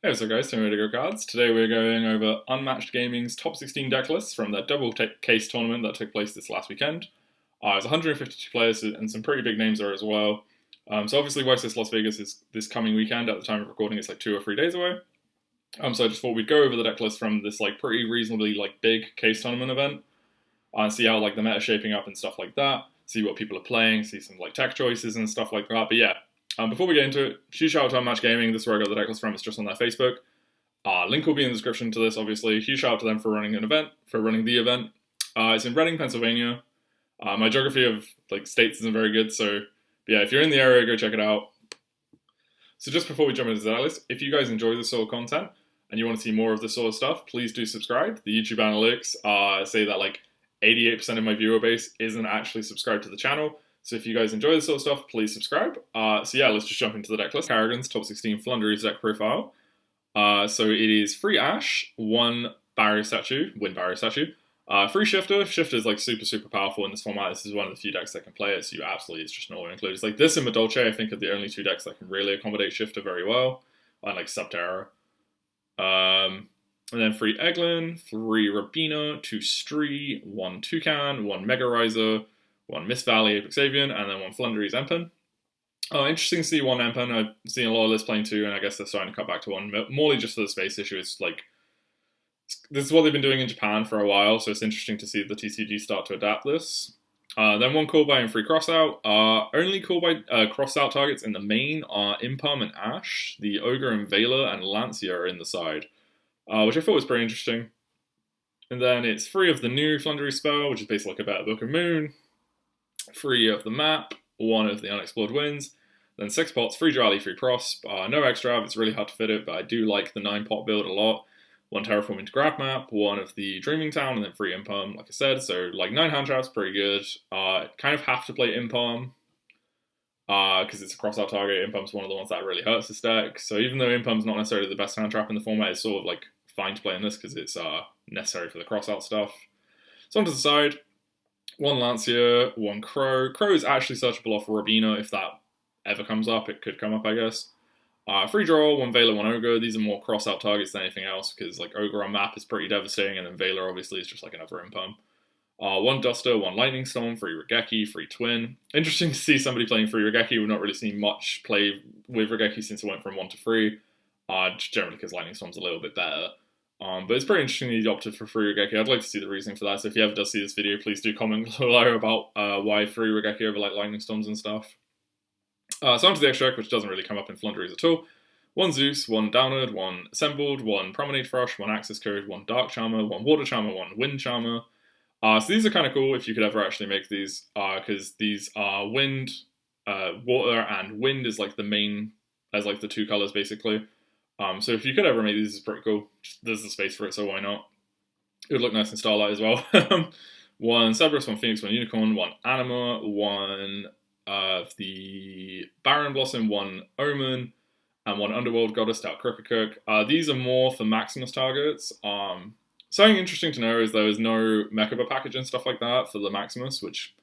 Hey, what's up guys, Tenyi Go Cards. Today we're going over Unmatched Gaming's top 16 deck lists from their double case tournament that took place this last weekend. It was 152 players and some pretty big names there as well. So obviously West Las Vegas is this coming weekend. At the time of recording it's like 2 or 3 days away. So I just thought we'd go over the deck list from this like pretty reasonably like big case tournament event and see how like the meta's shaping up and stuff like that. See what people are playing, see some like tech choices and stuff like that. But yeah, before we get into it, huge shout out to Unmatched Gaming. This is where I got the deck list from. It's just on their Facebook. Link will be in the description to this, obviously. Huge shout out to them for running the event. It's in Reading, Pennsylvania. My geography of like states isn't very good, so yeah, if you're in the area, go check it out. So just before we jump into the list, if you guys enjoy this sort of content and you want to see more of this sort of stuff, please do subscribe. The YouTube analytics say that like 88% of my viewer base isn't actually subscribed to the channel. So if you guys enjoy this sort of stuff, please subscribe. So yeah, let's just jump into the deck list. Carrigan's top 16 Floowandereeze deck profile. So it is 3 Ash, 1 barrier statue, wind barrier statue, 3 Shifter. Shifter is like super powerful in this format. This is one of the few decks that can play it, so you absolutely, it's just an auto-include. It's like this and Eldlich, I think, are the only 2 decks that can really accommodate Shifter very well, and like Subterra. And then 3 Eglin, 3 Rabina, 2 Stree, 1 Toucan, 1 Mega Riser, 1 Mist Valley Apex Avian, and then 1 Floowandereeze Empen. Interesting to see 1 Empen. I've seen a lot of lists playing 2, and I guess they're starting to cut back to 1. Morely just for the space issue. It's like, this is what they've been doing in Japan for a while, so it's interesting to see the TCG start to adapt this. Then 1 call by and 3 crossout. Only call by crossout targets in the main are Impalm and Ash. The Ogre and Veiler and Lancia are in the side, which I thought was pretty interesting. And then it's 3 of the new Floowandereeze spell, which is basically like a better Book of Moon. 3 of the map, 1 of the Unexplored Winds. Then 6 pots, 3 Jolly, 3 Prosp. No extra, it's really hard to fit it, but I do like the 9 pot build a lot. 1 Terraform into Grab Map, 1 of the Dreaming Town, and then 3 Impalm, like I said. So, like, 9 hand traps, pretty good. Kind of have to play Impalm, because it's a crossout target. Impalm's one of the ones that really hurts this deck. So even though Impalm's not necessarily the best hand trap in the format, it's sort of, like, fine to play in this, because it's necessary for the crossout stuff. So onto the side, 1 Lancia, 1 Crow. Crow is actually searchable off Rabina if that ever comes up. It could come up, I guess. 3 draw, 1 Veiler, 1 Ogre. These are more cross-out targets than anything else, because like Ogre on map is pretty devastating, and then Veiler obviously is just like another Impalm. 1 Duster, 1 Lightning Storm, 3 Regeki, 3 Twin. Interesting to see somebody playing 3 Regeki. We've not really seen much play with Regeki since it went from 1 to 3. Just generally because Lightning Storm's a little bit better. But it's pretty interesting that he opted for 3 Regeki. I'd like to see the reasoning for that, so if you ever does see this video, please do comment below about why 3 Regeki over like Lightning Storms and stuff. So onto the extract, which doesn't really come up in Floowandereeze at all. 1 Zeus, 1 Downward, 1 Assembled, 1 Promenade Thrush, 1 Access Code, 1 Dark Charmer, 1 Water Charmer, 1 Wind Charmer. So these are kind of cool if you could ever actually make these, because these are wind, water, and wind is like the main, as like the 2 colors basically. So if you could ever make these, it's pretty cool. There's the space for it, so why not? It would look nice in Starlight as well. 1 Cyberse, 1 Phoenix, 1 Unicorn, 1 Anima, 1 of the Baron Blossom, 1 Omen, and 1 Underworld Goddess, Stout Crooked. These are more for Maximus targets. Something interesting to know is there is no Mechaba package and stuff like that for the Maximus, which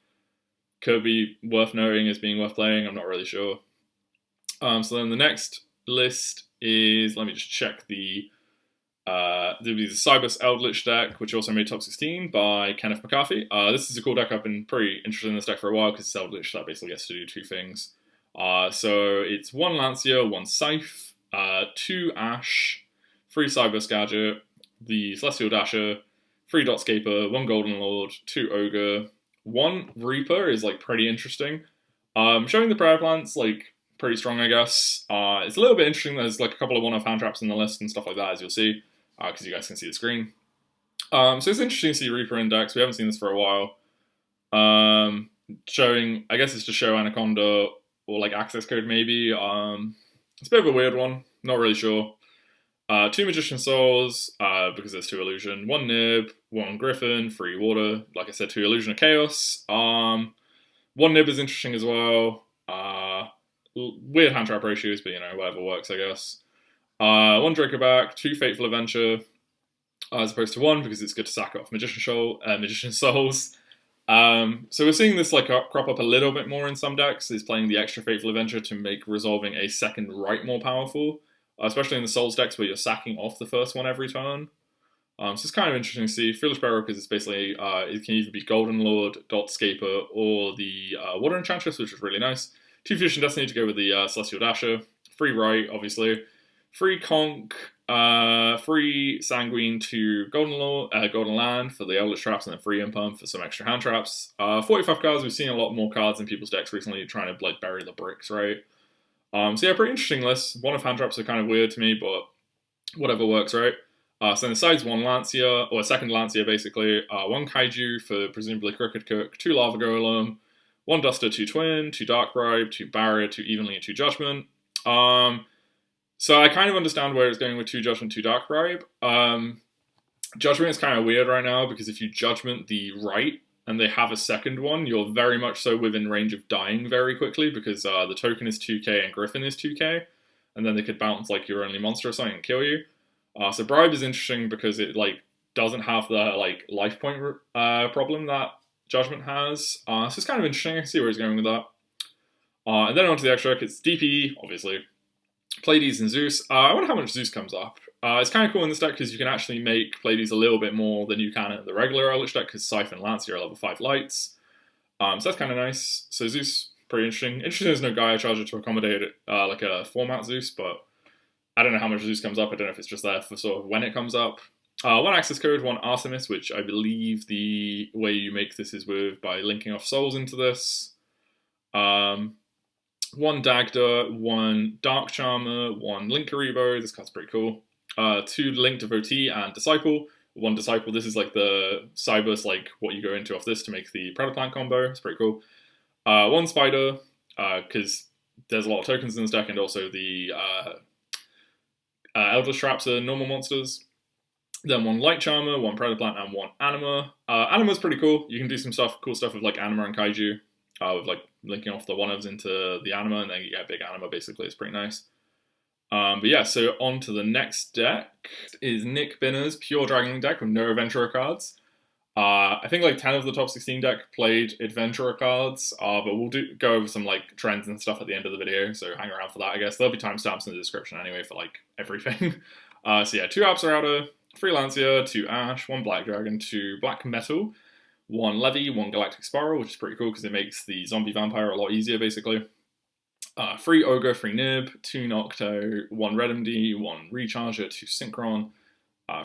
could be worth knowing as being worth playing. I'm not really sure. So then the next list is, let me just check the Cyberse Eldlich deck, which also made top 16 by Kenneth McCarthy. This is a cool deck. I've been pretty interested in this deck for a while because it's Eldlich that basically gets to do 2 things. So it's 1 Lancia, 1 Scythe, 2 Ash, 3 Cyberse Gadget, the Celestial Dasher, 3 Dotscaper, 1 Golden Lord, 2 Ogre, 1 Reaper is like pretty interesting. Showing the Prayer Plants, like pretty strong, I guess. It's a little bit interesting. There's like a couple of one-off hand traps in the list and stuff like that, as you'll see, because you guys can see the screen. So it's interesting to see Reaper in decks. We haven't seen this for a while. Showing, I guess it's to show Anaconda or like Access Code maybe. It's a bit of a weird one. Not really sure. 2 Magician Souls, because there's 2 Illusion. 1 Nib, 1 Griffin, 3 Water. Like I said, 2 Illusion of Chaos. 1 Nib is interesting as well. Weird hand trap ratios, but you know, whatever works, I guess. 1 Dracoback, 2 Fateful Adventure, as opposed to 1, because it's good to sack off Magician Souls. So we're seeing this like crop up a little bit more in some decks, is playing the extra Fateful Adventure to make resolving a second right more powerful. especially in the Souls decks where you're sacking off the first one every turn. So it's kind of interesting to see. Foolish Barrow, because it's basically, it can either be Golden Lord, Dotscaper, or the Water Enchantress, which is really nice. 2 Fusion Destiny to go with the Celestial Dasher. Free Right, obviously. Free Conk, free Sanguine to Golden Land for the Eldlich traps, and then free Imperm for some extra hand traps. 45 cards, we've seen a lot more cards in people's decks recently trying to like bury the bricks, right? So yeah, pretty interesting list. One of hand traps are kind of weird to me, but whatever works, right? So then the side's 1 Lancia, or a second Lancia basically, 1 Kaiju for presumably Crooked Cook, 2 Lava Golem, 1 Duster, 2 Twin, 2 Dark Bribe, 2 Barrier, 2 Evenly, and 2 Judgment. So I kind of understand where it's going with 2 Judgment, 2 Dark Bribe. Judgment is kind of weird right now, because if you Judgment the right, and they have a second one, you're very much so within range of dying very quickly, because the token is 2k and Griffin is 2k, and then they could bounce like your only monster or something and kill you. So Bribe is interesting because it like doesn't have the like life point problem that Judgment has. So it's kind of interesting. I can see where he's going with that. And then onto the extra deck, it's DPE, obviously. Pleiades and Zeus. I wonder how much Zeus comes up. It's kind of cool in this deck because you can actually make Pleiades a little bit more than you can in the regular Eldlich deck, because Scythe and Lancia are level 5 lights. So that's kind of nice. So Zeus, pretty interesting. Interesting there's no Gaia Charger to accommodate it, like a format Zeus, but I don't know how much Zeus comes up. I don't know if it's just there for sort of when it comes up. 1 access code, 1 Artemis, which I believe the way you make this is by linking off souls into this. 1 Dagda, 1 Dark Charmer, 1 Linkaribo. This card's pretty cool. 2 Link Devotee and Disciple. 1 Disciple. This is like the Cyberse, like what you go into off this to make the Predaplant combo. It's pretty cool. 1 Spider, because there's a lot of tokens in this deck, and also the Eldlich traps are normal monsters. Then 1 Light Charmer, 1 Predaplant, and 1 Anima. Anima's pretty cool. You can do some cool stuff with like Anima and Kaiju, with like linking off the one-ofs into the Anima, and then you get big Anima basically. It's pretty nice. But yeah, so on to the next deck is Nick Binner's Pure Dragon deck with no Adventurer cards. I think like 10 of the top 16 deck played Adventurer cards, but we'll go over some like trends and stuff at the end of the video, so hang around for that, I guess. There'll be timestamps in the description anyway for like everything. So yeah, 2 Apsarauda, 3 Lancia, 2 Ash, 1 Black Dragon, 2 Black Metal, 1 Levy, 1 Galactic Spiral, which is pretty cool because it makes the Zombie Vampire a lot easier basically. 3 Ogre, 3 Nib, 2 Nocto, 1 Red MD, 1 Recharger, 2 Synchron,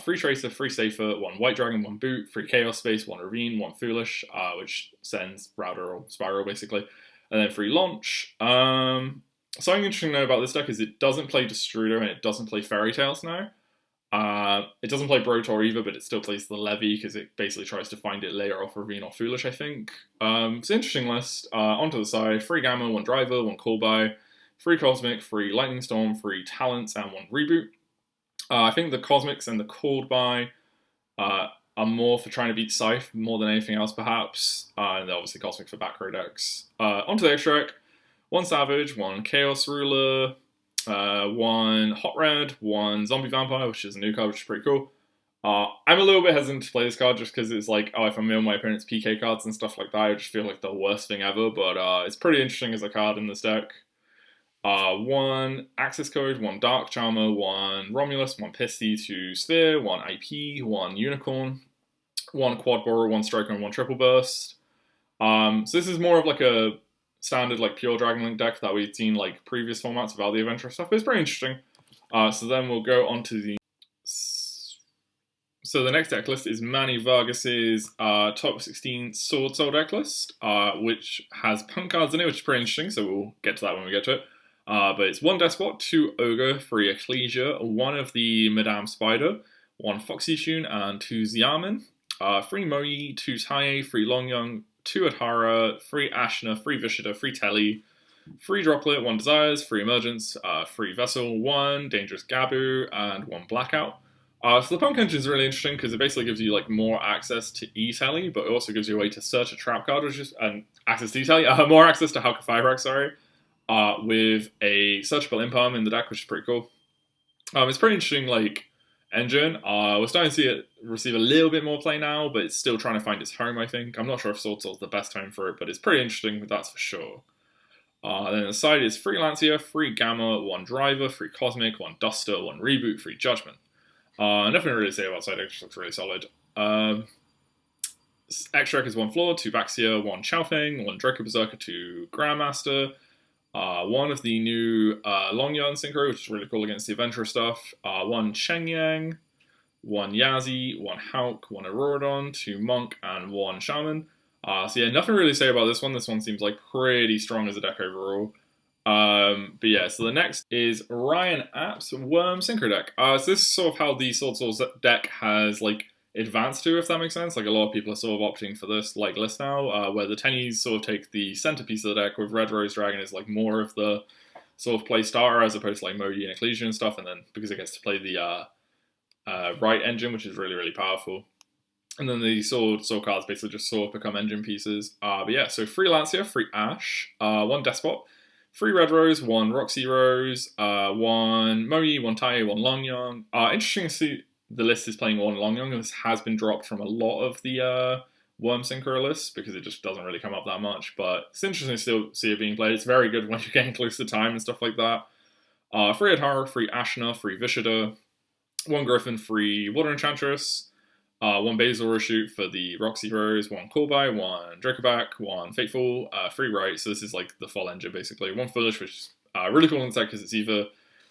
3 Tracer, 3 Safer, 1 White Dragon, 1 Boot, 3 Chaos Space, 1 Ravine, 1 Foolish, which sends Router or Spiral basically, and then 3 Launch. Something interesting to know about this deck is it doesn't play Destrudo and it doesn't play Fairy Tales now. It doesn't play Brotor either, but it still plays the Levy because it basically tries to find it later off Ravine or Foolish, I think. It's an interesting list. Onto the side, 3 Gamma, 1 Driver, 1 Callby, 3 Cosmic, 3 Lightning Storm, 3 Talents, and 1 Reboot. I think the Cosmics and the Called By are more for trying to beat Scythe more than anything else, perhaps. And they're obviously Cosmic for back row decks. Onto the extra deck, 1 Savage, 1 Chaos Ruler, 1 Hot Red, 1 Zombie Vampire, which is a new card, which is pretty cool. I'm a little bit hesitant to play this card just because it's like, if I'm in my opponent's PK cards and stuff like that, I just feel like the worst thing ever, but it's pretty interesting as a card in this deck. 1 Access Code, 1 Dark Charmer, 1 Romulus, 1 Pisty, 2 Sphere, 1 IP, 1 Unicorn, 1 Quad Borer, 1 Striker, and 1 Triple Burst. So this is more of like a standard like pure Dragon Link deck that we've seen like previous formats without the Adventure stuff, but it's pretty interesting. So then we'll go on to the... So the next deck list is Manny Vargas's top 16 Sword Soul deck list, which has punk cards in it, which is pretty interesting, so we'll get to that when we get to it. But it's 1 Despot, 2 Ogre, 3 Ecclesia, 1 of the Madame Spider, 1 Foxy Tune, and 2 Xiamen, 3 Moe, 2 Tae, 3 Longyong, 2 Adhara, 3 Ashna, 3 Vishita, 3 Telly, 3 Droplet, 1 Desires, 3 Emergence, 3 Vessel, 1 Dangerous Gabu, and 1 Blackout. So the Punk engine is really interesting because it basically gives you like more access to E-Telly, but it also gives you a way to search a trap card, which is access to E-Telly, more access to Halka Firebrax, sorry, with a searchable Imperm in the deck, which is pretty cool. It's pretty interesting, like, engine. We're starting to see it receive a little bit more play now, but it's still trying to find its home, I think. I'm not sure if Sword Soul's the best home for it, but it's pretty interesting, that's for sure. Then the side is free Lancia, free Gamma, 1 Driver, free Cosmic, 1 Duster, 1 Reboot, free Judgment. Nothing really to say about side deck, just looks really solid. Extra deck is 1 Floor, 2 Baxia, 1 Xiaofeng, 1 Draco Berserker, 2 Grandmaster, 1 of the new Long Yarn Synchro, which is really cool against the Adventurer stuff, 1 Chengyang, 1 Yazi, 1 Hulk, 1 Auroradon, 2 Monk, and 1 Shaman. So yeah, nothing really to say about this one. This one seems like pretty strong as a deck overall. But yeah, so the next is Ryan App's Worm Synchro deck. So this is sort of how the Sword Souls deck has like advanced to, if that makes sense. Like a lot of people are sort of opting for this like list now, where the Tenyis sort of take the centerpiece of the deck, with Red Rose Dragon is like more of the sort of play starter as opposed to like Modi and Ecclesia and stuff, and then because it gets to play the right engine, which is really, really powerful. And then the sword cards basically just sort of become engine pieces. But yeah, so free Lancia, free Ash, 1 Despot, free Red Rose, 1 Roxy Rose, 1 Moe, 1 Tai, 1 Longyong. Interesting to see the list is playing 1 Longyong, and this has been dropped from a lot of the Worm Synchro lists because it just doesn't really come up that much. But it's interesting to still see it being played. It's very good when you're getting close to time and stuff like that. Free Adhara, free Ashna, free Vishada, 1 Griffin, free Water Enchantress, 1 Basil Reshoot for the Roxy Rose, 1 Callby, 1 Dracoback, 1 Fateful, free Right, so this is like the full engine basically, 1 Foolish, which is really cool in the deck because it's either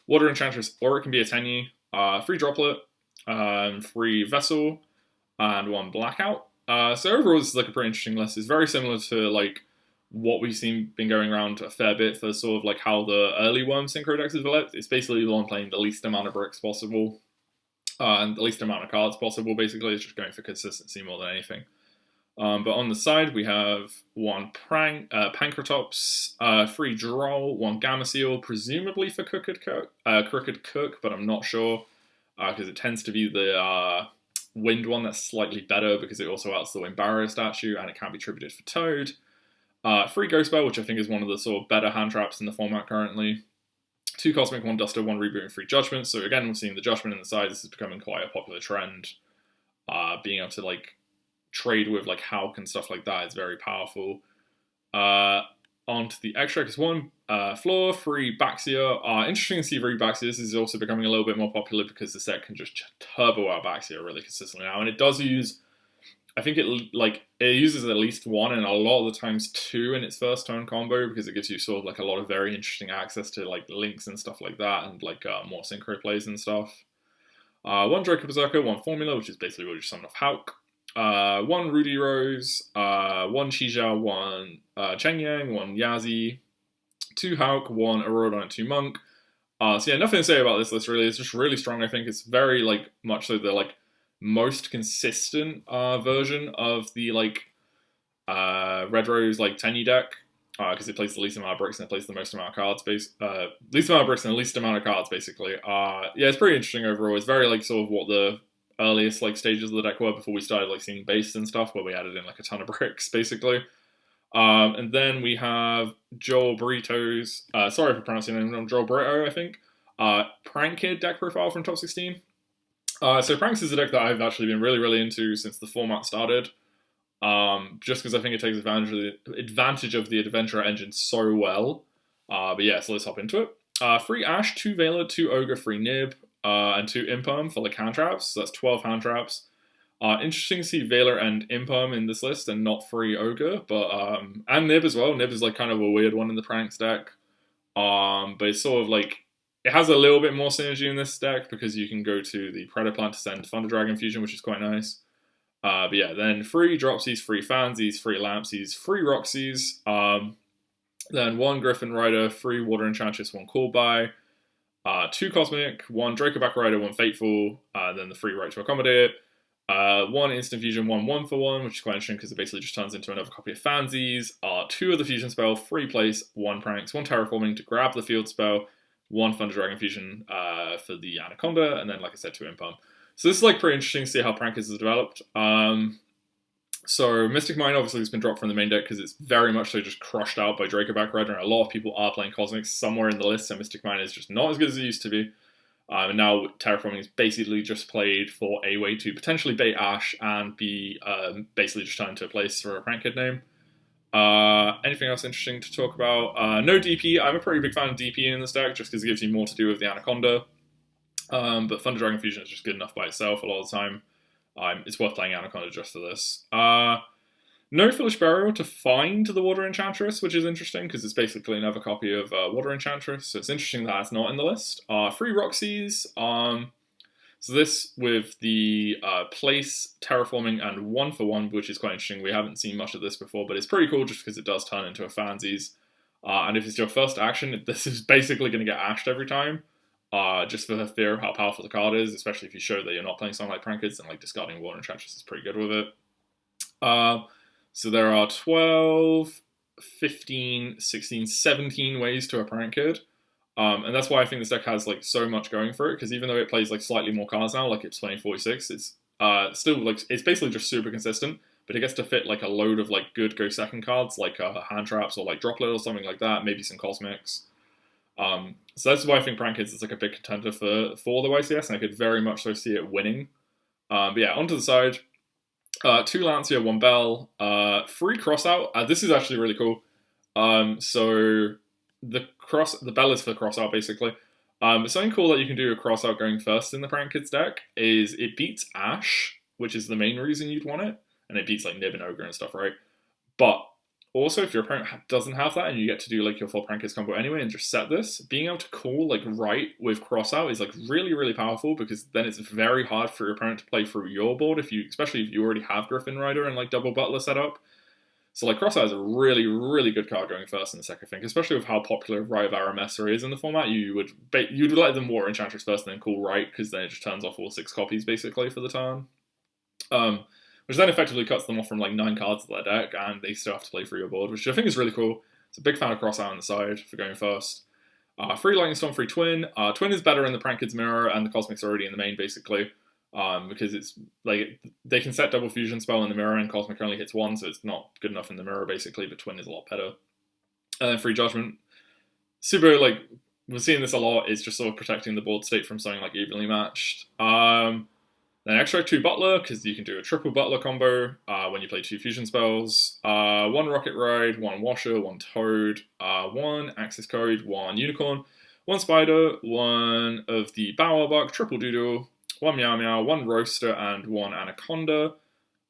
Water Enchantress or it can be a Tenyi, free Droplet, free Vessel, and 1 Blackout. So overall this is like a pretty interesting list. It's very similar to like what we've been going around a fair bit for sort of like how the early Worm Synchro decks have developed. It's basically the one playing the least amount of bricks possible. And the least amount of cards possible, basically. It's just going for consistency more than anything. But on the side, we have 1 Pankratops, free Droll, 1 Gamma Seal, presumably for Crooked Cook, but I'm not sure, because it tends to be the Wind one that's slightly better, because it also outs the Wind Barrier statue, and it can be tributed for Toad. Free Ghost Bell, which I think is one of the sort of better hand traps in the format currently. 2 Cosmic, 1 Duster, 1 Reboot, and free Judgment. So again, we're seeing the Judgment in the side. This is becoming quite a popular trend. Being able to like trade with like Hulk and stuff like that is very powerful. Onto the extra is 1 Floor, free Baxia. Interesting to see free Baxia. This is also becoming a little bit more popular because the set can just turbo out Baxia really consistently now, and it does use. I think it uses at least 1 and a lot of the times 2 in its first turn combo, because it gives you sort of like a lot of very interesting access to like links and stuff like that, and like more synchro plays and stuff. 1 Draco Berserker, 1 Formula, which is basically what you summon off Hulk. 1 Rudy Rose, 1 Shizhao, 1 Chengyang, 1 Yazi, 2 Hulk, 1 Auroradon, and 2 Monk. So yeah, nothing to say about this list really. It's just really strong. I think it's very like much so the like most consistent version of the like Red Rose like Tenyi deck, because it plays the least amount of bricks and it plays the most amount of cards, least amount of bricks and the least amount of cards basically. Yeah, it's pretty interesting overall. It's very like sort of what the earliest like stages of the deck were before we started like seeing base and stuff, where we added in like a ton of bricks basically. And then we have Joel Burrito's, sorry for pronouncing his name, Joel Burrito, I think. Prank Kid deck profile from top 16. So Pranks is a deck that I've actually been really, really into since the format started. Just because I think it takes advantage of the Adventurer engine so well. But yeah, so let's hop into it. Free Ash, 2 Veiler, 2 Ogre, free Nib, and 2 Imperm for like hand traps. So that's 12 hand traps. Interesting to see Veiler and Imperm in this list and not free Ogre, but and Nib as well. Nib is like kind of a weird one in the Pranks deck. But it's sort of like it has a little bit more synergy in this deck because you can go to the Predaplant to send Thunder Dragon Fusion, which is quite nice. But yeah, then free Dropsies, free Fansies, free Lampsies, free Roxies. Then 1 Griffin Rider, free Water Enchantress, 1 Callby, 2 Cosmic, 1 Dracoback Rider, 1 Fateful, then the free Right to Accommodate, 1 Instant Fusion, 1 1-for-1, which is quite interesting because it basically just turns into another copy of Fansies, 2 of the Fusion Spell, free Place, 1 Pranks, 1 Terraforming to grab the Field Spell, 1 Thunder Dragon Fusion for the Anaconda, and then, like I said, 2 Imperm. So this is like pretty interesting to see how Prankers has developed. So Mystic Mine obviously has been dropped from the main deck because it's very much so just crushed out by Dracoback Rider, and a lot of people are playing Cosmics somewhere in the list, so Mystic Mine is just not as good as it used to be. And now Terraforming is basically just played for a way to potentially bait Ash and be basically just turned into a place for a Prank Kid name. Anything else interesting to talk about? No DP. I'm a pretty big fan of DP in this deck just because it gives you more to do with the Anaconda. But Thunder Dragon Fusion is just good enough by itself a lot of the time. It's worth playing Anaconda just for this. No Foolish Burial to find the Water Enchantress, which is interesting because it's basically another copy of Water Enchantress. So it's interesting that it's not in the list. 3 Roxy's. So this with the place, terraforming, and 1-for-1, which is quite interesting. We haven't seen much of this before, but it's pretty cool just because it does turn into a Fansies. And if it's your first action, this is basically going to get ashed every time. Just for the fear of how powerful the card is, especially if you show that you're not playing something like Prankids, and like discarding Water Enchantress is pretty good with it. So there are 12, 15, 16, 17 ways to a Prank Kid. And that's why I think this deck has like so much going for it, because even though it plays like slightly more cards now, like it's playing 46, it's still like it's basically just super consistent, but it gets to fit like a load of like good go second cards, like hand traps or like droplet or something like that, maybe some cosmics. So that's why I think Prank Kids is like a big contender for the YCS, and I could very much so see it winning. But yeah, onto the side. 2 Lancia, 1 Bell, 3 Crossout. This is actually really cool. So the Bell is for Crossout basically. But something cool that you can do a Crossout going first in the Prank Kids deck is it beats Ash, which is the main reason you'd want it, and it beats like Nib and Ogre and stuff, right? But also, if your opponent doesn't have that and you get to do like your full Prank Kids combo anyway and just set this, being able to call like right with Crossout is like really, really powerful, because then it's very hard for your opponent to play through your board, especially if you already have Griffin Rider and like double Butler set up. So like Crossout is a really, really good card going first in the second, I think, especially with how popular Rite of Aramessa is in the format. You'd let them Water Enchantress first and then call right, because then it just turns off all 6 copies basically for the turn. Which then effectively cuts them off from like 9 cards of their deck, and they still have to play through your board, which I think is really cool. It's a big fan of Crossout on the side for going first. 3 Lightning Storm, 3 Twin. Twin is better in the Prank Kids mirror, and the Cosmic's already in the main basically, because it's like they can set double fusion spell in the mirror, and Cosmic only hits 1, so it's not good enough in the mirror basically. But Twin is a lot better. And then 3 Judgment. Super, like we're seeing this a lot. It's just sort of protecting the board state from something like Evenly Matched. Then extra 2 Butler, because you can do a triple Butler combo when you play 2 fusion spells. 1 Rocket Ride, 1 Washer, 1 Toad, 1 Axis Code, 1 Unicorn, 1 Spider, 1 of the Bowerbuck, triple Doodle, 1 Meow Meow, 1 Roaster, and 1 Anaconda.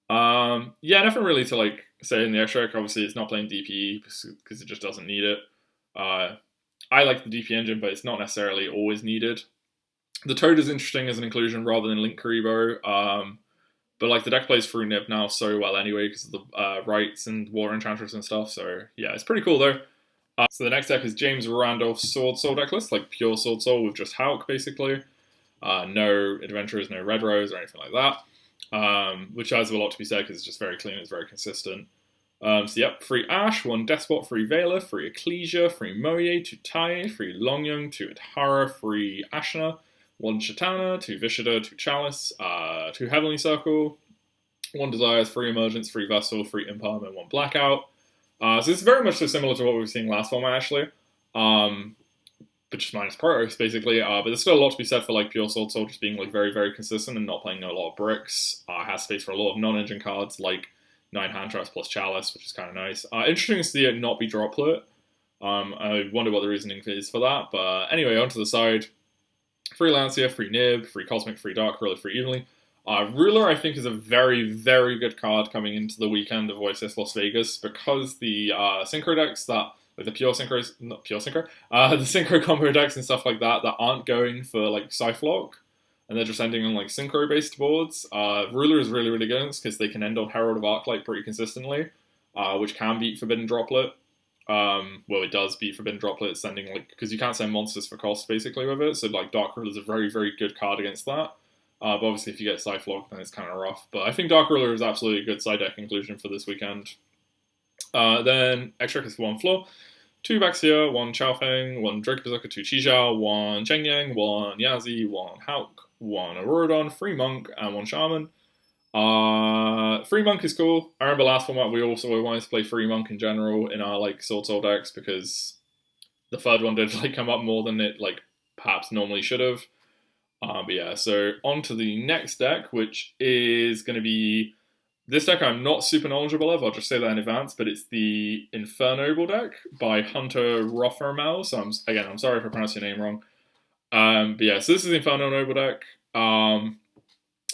Yeah, nothing really to like say in the extract. Obviously, it's not playing DP because it just doesn't need it. I like the DP engine, but it's not necessarily always needed. The Toad is interesting as an inclusion rather than Link Karibo, but like the deck plays through Nib now so well anyway because of the rights and Water Enchantress and stuff, so yeah, it's pretty cool though. So the next deck is James Randolph's Sword Soul decklist, like pure Sword Soul with just Hulk basically. No Adventurers, no Red Rose or anything like that, which has a lot to be said because it's just very clean, it's very consistent. So yep, 3 Ash, 1 Despot, 3 Veiler, 3 Ecclesia, 3 Moye, 2 Tai, 3 Longyung, 2 Adhara, 3 Ashna, 1 Shatana, 2 Vishada, 2 Chalice, 2 Heavenly Circle, 1 Desires, 3 Emergence, 3 Vessel, 3 Imperm, and 1 Blackout. So it's very much so similar to what we were seeing last format, actually. But just minus Protos, basically. But there's still a lot to be said for like pure Sword Soul just being like very, very consistent and not playing a lot of bricks. Has space for a lot of non-engine cards like 9 Hand Traps plus Chalice, which is kind of nice. Interesting to see it not be Droplet. I wonder what the reasoning is for that. But anyway, onto the side. 3 Lancia, 3 Nib, 3 Cosmic, 3 Dark Ruler, 3 Evenly. Ruler, I think, is a very, very good card coming into the weekend of OSS Las Vegas because the synchro decks that, like the pure synchros, not pure synchro, the synchro combo decks and stuff like that aren't going for like Cyflock, and they're just ending on like synchro-based boards. Ruler is really, really good because they can end on Herald of Arclight pretty consistently, which can beat Forbidden Droplet. Well, it does beat Forbidden Droplet, sending like, because you can't send monsters for cost basically with it, so like Dark Ruler is a very, very good card against that. But obviously if you get Cyflock, then it's kind of rough. But I think Dark Ruler is absolutely a good side deck inclusion for this weekend. Then Extract is 1 Floor, 2 Baxia, 1 Chaofeng, 1 Drake Berserker, 2 Chixiao, 1 Chengyang, 1 Yazi, 1 Hulk, 1 Auroradon, 3 Monk, and 1 Shaman. 3 Monk is cool. I remember last format we also wanted to play 3 Monk in general in our like Sword Soul decks because the third one did like come up more than it like perhaps normally should have. But yeah, so on to the next deck, which is going to be This deck I'm not super knowledgeable of, I'll just say that in advance, but it's the Infernoble deck by Hunter Rothermel, so I'm sorry if I pronounced your name wrong. But yeah, so this is the Infernoble deck.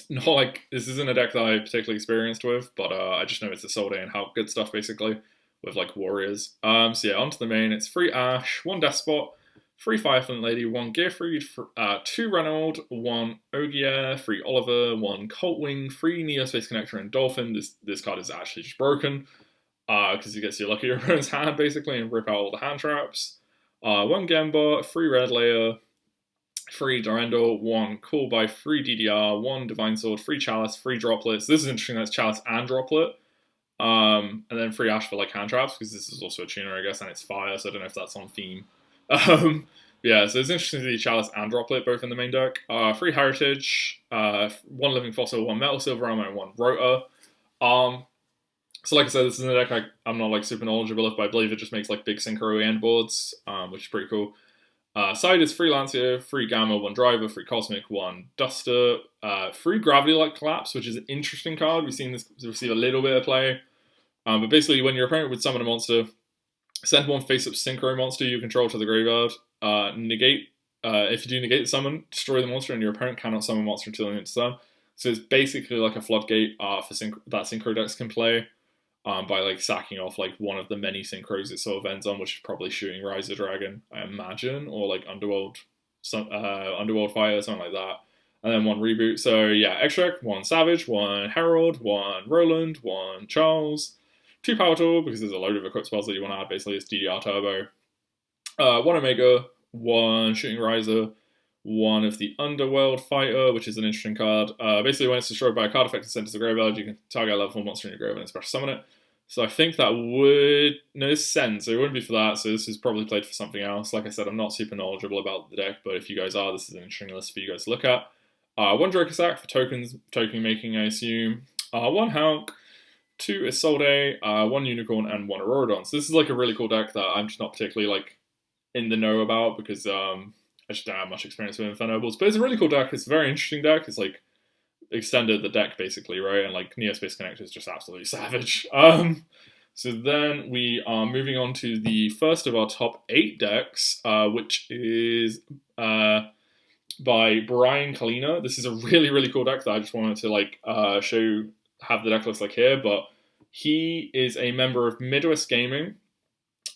Not like, this isn't a deck that I'm particularly experienced with, but I just know it's a Soul Day and how good stuff, basically, with like warriors. So yeah, onto the main, it's 3 Ash, 1 Despot, 3 Fireflint Lady, 1 Gearfried, 2 Reynolds, 1 Ogier, 3 Oliver, 1 Coltwing, 3 Neospace Connector, and Dolphin. This card is actually just broken, because you get to look at your opponent's hand, basically, and rip out all the hand traps. 1 Gembot, 3 Red Layer, 3 Durandal, 1 Cool by 3 DDR, 1 Divine Sword, 3 Chalice, 3 Droplets. This is interesting, that's Chalice and Droplet. And then 3 Ash for like hand traps, because this is also a tuner, I guess, and it's fire, so I don't know if that's on theme. Yeah, so it's interesting to see Chalice and Droplet both in the main deck. 3 Heritage, 1 Living Fossil, 1 Metal Silver Armor, and 1 Rotor. So like I said, this is a deck I'm not like super knowledgeable of, but I believe it just makes like big synchro end boards, which is pretty cool. Side is 3 Lancia, 3 Gamma, 1 Driver, 3 Cosmic, 1 Duster, 3 Gravity-like Collapse, which is an interesting card. We've seen this receive a little bit of play. But basically, when your opponent would summon a monster, send 1 face-up synchro monster you control to the graveyard. Negate, if you do negate the summon, destroy the monster, and your opponent cannot summon a monster until the end of turn. So it's basically like a floodgate for that synchro decks can play, by like sacking off like one of the many synchros it sort of ends on, which is probably shooting Rise of Dragon, I imagine, or like Underworld Fire, something like that. And then 1 reboot. So yeah, Extract, 1 Savage, 1 Herald, 1 Roland, 1 Charles, 2 Power Tool, because there's a load of equip spells that you want to add, basically it's DDR Turbo. 1 Omega, 1 Shooting Riser, 1 of the Underworld Fighter, which is an interesting card. Basically, when it's destroyed by a card effect and sent to the graveyard, you can target a level 4 monster in your graveyard and special summon it. So I think that would... No, this sends, so it wouldn't be for that, so this is probably played for something else. Like I said, I'm not super knowledgeable about the deck, but if you guys are, this is an interesting list for you guys to look at. 1 Dracosac for token making, I assume. 1 Hulk, 2 Isolde, 1 Unicorn, and 1 Auroradon. So this is like a really cool deck that I'm just not particularly like in the know about, because I just don't have much experience with Infernobles. But it's a really cool deck, it's a very interesting deck, it's like extended the deck basically, right? And like Neospace Connector is just absolutely savage. So then we are moving on to the first of our top 8 decks, which is by Brian Kalina. This is a really, really cool deck that I just wanted to like have the deck list like here, but he is a member of Midwest Gaming.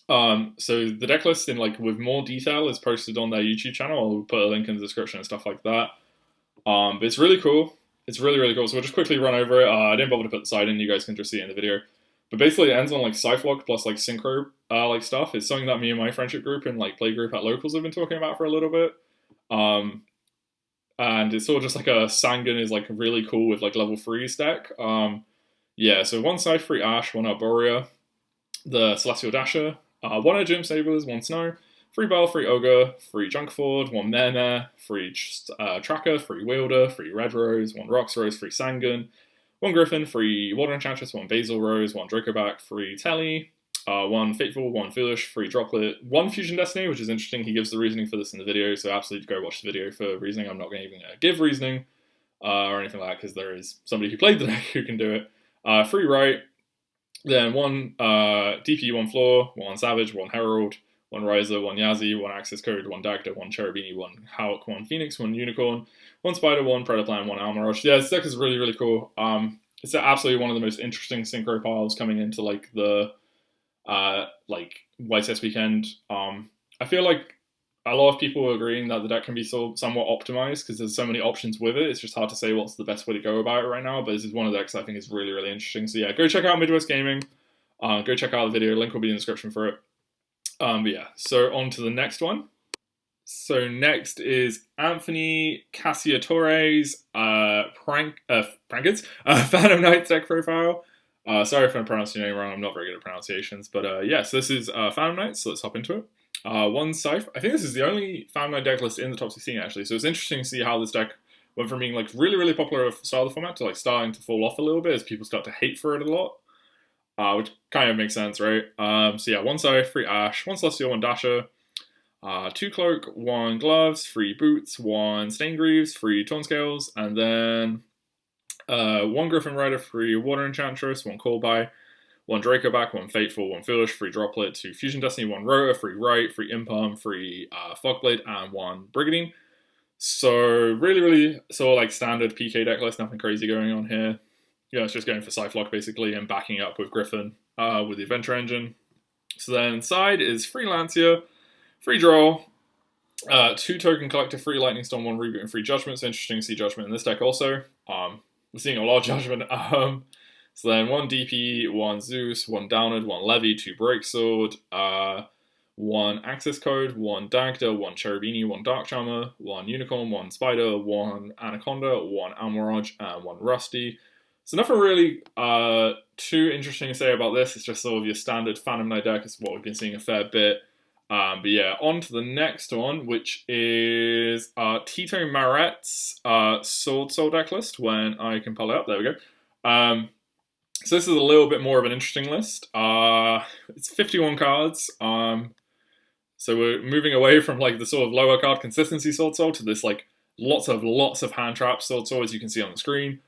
So the deck list in like with more detail is posted on their YouTube channel. I'll put a link in the description and stuff like that. But it's really cool. It's really, really cool. So we'll just quickly run over it. I didn't bother to put the side in. You guys can just see it in the video. But basically, it ends on like Cypherlock plus like synchro like stuff. It's something that me and my friendship group and like play group at locals have been talking about for a little bit. And it's sort of just like a Sangan is like really cool with like level 3s deck. Yeah, so 1 side 3 Ash, 1 Arborea, the Celestial Dasher, 1 Gym Sabers, 1 Snow, 3 Bell, 3 Ogre, 3 Junkford, 1 Mare, 3 Tracker, 3 Wielder, 3 Red Rose, 1 Rox Rose, 3 Sangan, 1 Griffin, 3 Water Enchantress, 1 Basil Rose, 1 Dracoback, 3 Telly, 1 Fateful, 1 Foolish, 3 Droplet, 1 Fusion Destiny, which is interesting. He gives the reasoning for this in the video, so absolutely go watch the video for reasoning. I'm not going to even give reasoning or anything like that, because there is somebody who played the deck who can do it. 3 Right, then 1 DP, 1 Floor, 1 Savage, 1 Herald, 1 Riser, 1 Yazi, 1 Access Code, 1 Dagda, 1 Cherubini, 1 Hawk, 1 Phoenix, 1 Unicorn, 1 Spider, 1 Predaplan, 1 Almarosh. Yeah, this deck is really, really cool. It's absolutely one of the most interesting synchro piles coming into like the like YCS weekend. I feel like a lot of people are agreeing that the deck can be somewhat optimized because there's so many options with it. It's just hard to say what's the best way to go about it right now, but this is one of the decks I think is really, really interesting. So yeah, go check out Midwest Gaming. Go check out the video. Link will be in the description for it. But yeah, so on to the next one. So next is Anthony Cassiatore's Prankins Phantom Knights deck profile. Sorry if I'm pronouncing your name wrong, I'm not very good at pronunciations. But yeah, so this is Phantom Knights, so let's hop into it. 1 Scythe. I think this is the only Phantom Knight deck list in the top 16 actually, so it's interesting to see how this deck went from being like really, really popular style of the format to like starting to fall off a little bit as people start to hate for it a lot. Which kind of makes sense, right? So yeah, 1 Scythe, 3 Ash, 1 Celestial, 1 Dasher, 2 Cloak, 1 Gloves, 3 Boots, 1 Staingreaves, 3 Torn Scales, and then One Griffin Rider, 3 Water Enchantress, 1 Callby, 1 Draco back, 1 Fateful, 1 Foolish, 3 Droplet, 2 Fusion Destiny, 1 Rota, 3 Right, 3 Imperm, 3 Fogblade, and 1 Brigadine. So really sort of like standard PK deck list, nothing crazy going on here. Yeah, it's just going for Cyflock basically and backing up with Griffin with the Adventure Engine. So then inside is 3 Lancia, 3 Draw, 2 Token Collector, 3 Lightning Storm, 1 Reboot, and 3 Judgment. It's interesting to see Judgment in this deck also. We're seeing a lot of Judgment. So then 1 DP, 1 Zeus, 1 Downward, 1 Levy, 2 Breaksword, 1 Access Code, 1 Dagda, 1 Cherubini, 1 Dark Charmer, 1 Unicorn, 1 Spider, 1 Anaconda, 1 Almirage, and 1 Rusty. So nothing really too interesting to say about this. It's just sort of your standard Phantom Knight deck. It's what we've been seeing a fair bit. But yeah, on to the next one, which is Tito Maret's Sword Soul deck list. When I can pull it up, there we go. So this is a little bit more of an interesting list. It's 51 cards. So we're moving away from like the sort of lower card consistency Sword Soul to this like lots of hand traps Sword Soul, as you can see on the screen.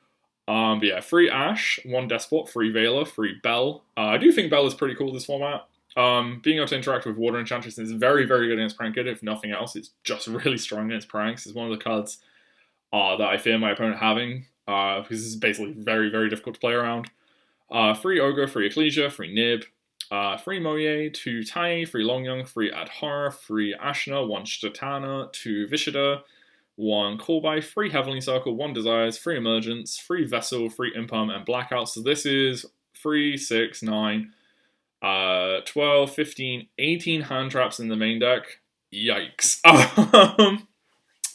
But yeah, 3 Ash, 1 Despot, 3 Veiler, 3 Bell. I do think Bell is pretty cool this format. Being able to interact with Water Enchantress is very good against Prank Kid. If nothing else, it's just really strong against Pranks. It's one of the cards that I fear my opponent having, because this is basically very difficult to play around. 3 Ogre, 3 Ecclesia, 3 Nib, 3 Moye, 2 Tai, 3 Longyong, 3 Adhar, 3 Ashna, 1 Shatana, 2 Vishada, 1 Callby, 3 Heavenly Circle, 1 Desires, 3 Emergence, 3 Vessel, 3 Imperm, and Blackout. So this is 3, 6, 9, 12, 15, 18 hand traps in the main deck. Yikes.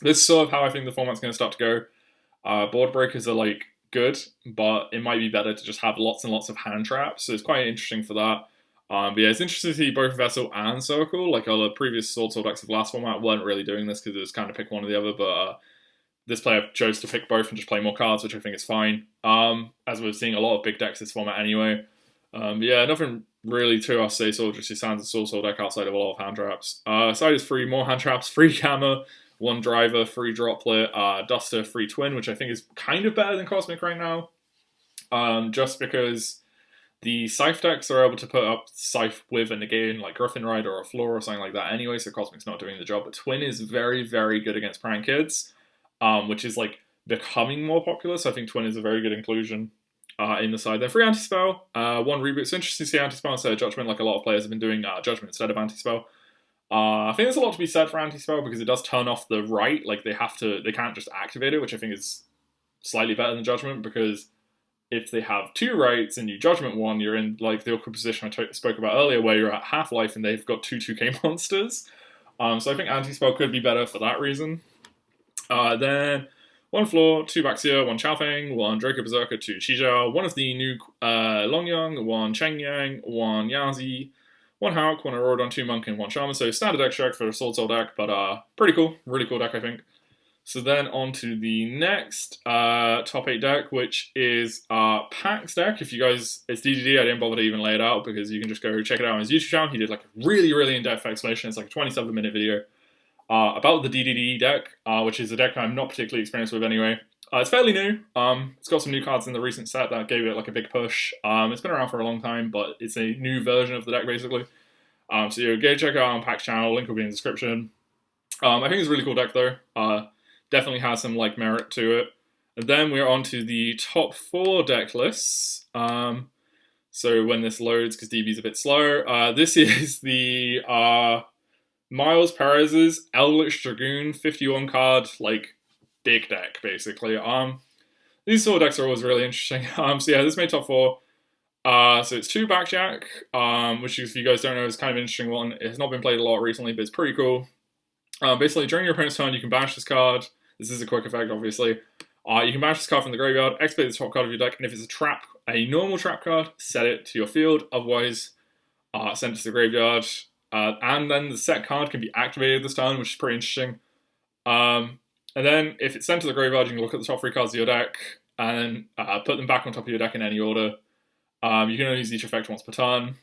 This is sort of how I think the format's going to start to go. Board breakers are like good, but it might be better to just have lots and lots of hand traps. So it's quite interesting for that. But yeah, it's interesting to see both Vessel and Circle. Like all the previous Sword Soul decks of last format weren't really doing this because it was kind of pick one or the other, but this player chose to pick both and just play more cards, which I think is fine. As we're seeing a lot of big decks this format anyway. But yeah, nothing really too else to say, so just your standard Sword Soul deck outside of a lot of hand traps. Side is 3 more hand traps, 3 Hammer, 1 Driver, 3 Droplet, Duster, 3 Twin, which I think is kind of better than Cosmic right now. Just because the Scythe decks are able to put up Scythe with a negate, like Griffin Rider or a Floor or something like that anyway, so Cosmic's not doing the job. But Twin is very good against Prank Kids, which is like becoming more popular, so I think Twin is a very good inclusion in the side. Then 3 Anti-Spell, 1 Reboot. It's interesting to see Anti-Spell instead of Judgment, like a lot of players have been doing Judgment instead of Anti-Spell. I think there's a lot to be said for Anti-Spell because it does turn off the right, like they can't just activate it, which I think is slightly better than Judgment, because if they have 2 rights and you Judgment 1, you're in like the awkward position I spoke about earlier where you're at half-life and they've got 2 2k monsters. So I think Anti-Spell could be better for that reason. Then 1 Floor, 2 Baxia, 1 Chaofeng, 1 Draco Berserker, 2 Chijiao, 1 of the new Longyong, 1 Chengyang, 1 Yazi, 1 Hawk, 1 Aurodon, 2 Monk, and 1 Shaman. So standard extract for a Sword Soul deck, but pretty cool. Really cool deck, I think. So then on to the next top 8 deck, which is Pack's deck. If you guys, it's DDD, I didn't bother to even lay it out because you can just go check it out on his YouTube channel. He did like a really in-depth explanation. It's like a 27-minute video about the DDD deck, which is a deck I'm not particularly experienced with anyway. It's fairly new. It's got some new cards in the recent set that gave it like a big push. It's been around for a long time, but it's a new version of the deck basically. So you go check it out on Pack's channel. Link will be in the description. I think it's a really cool deck though. Definitely has some like merit to it. And then we're on to the top 4 deck lists. So when this loads, because DB's a bit slow, this is the Miles Perez's Eldlich Dragoon 51 card like big deck basically. These sort of decks are always really interesting. So yeah, this made top 4. So it's 2 Backjack, which if you guys don't know is kind of an interesting one. It has not been played a lot recently, but it's pretty cool. Basically, during your opponent's turn, you can banish this card. This is a quick effect, obviously. You can banish this card from the graveyard, activate the top card of your deck, and if it's a trap, a normal trap card, set it to your field. Otherwise, send it to the graveyard. And then the set card can be activated this turn, which is pretty interesting. And then, if it's sent to the graveyard, you can look at the top 3 cards of your deck, and put them back on top of your deck in any order. You can only use each effect once per turn.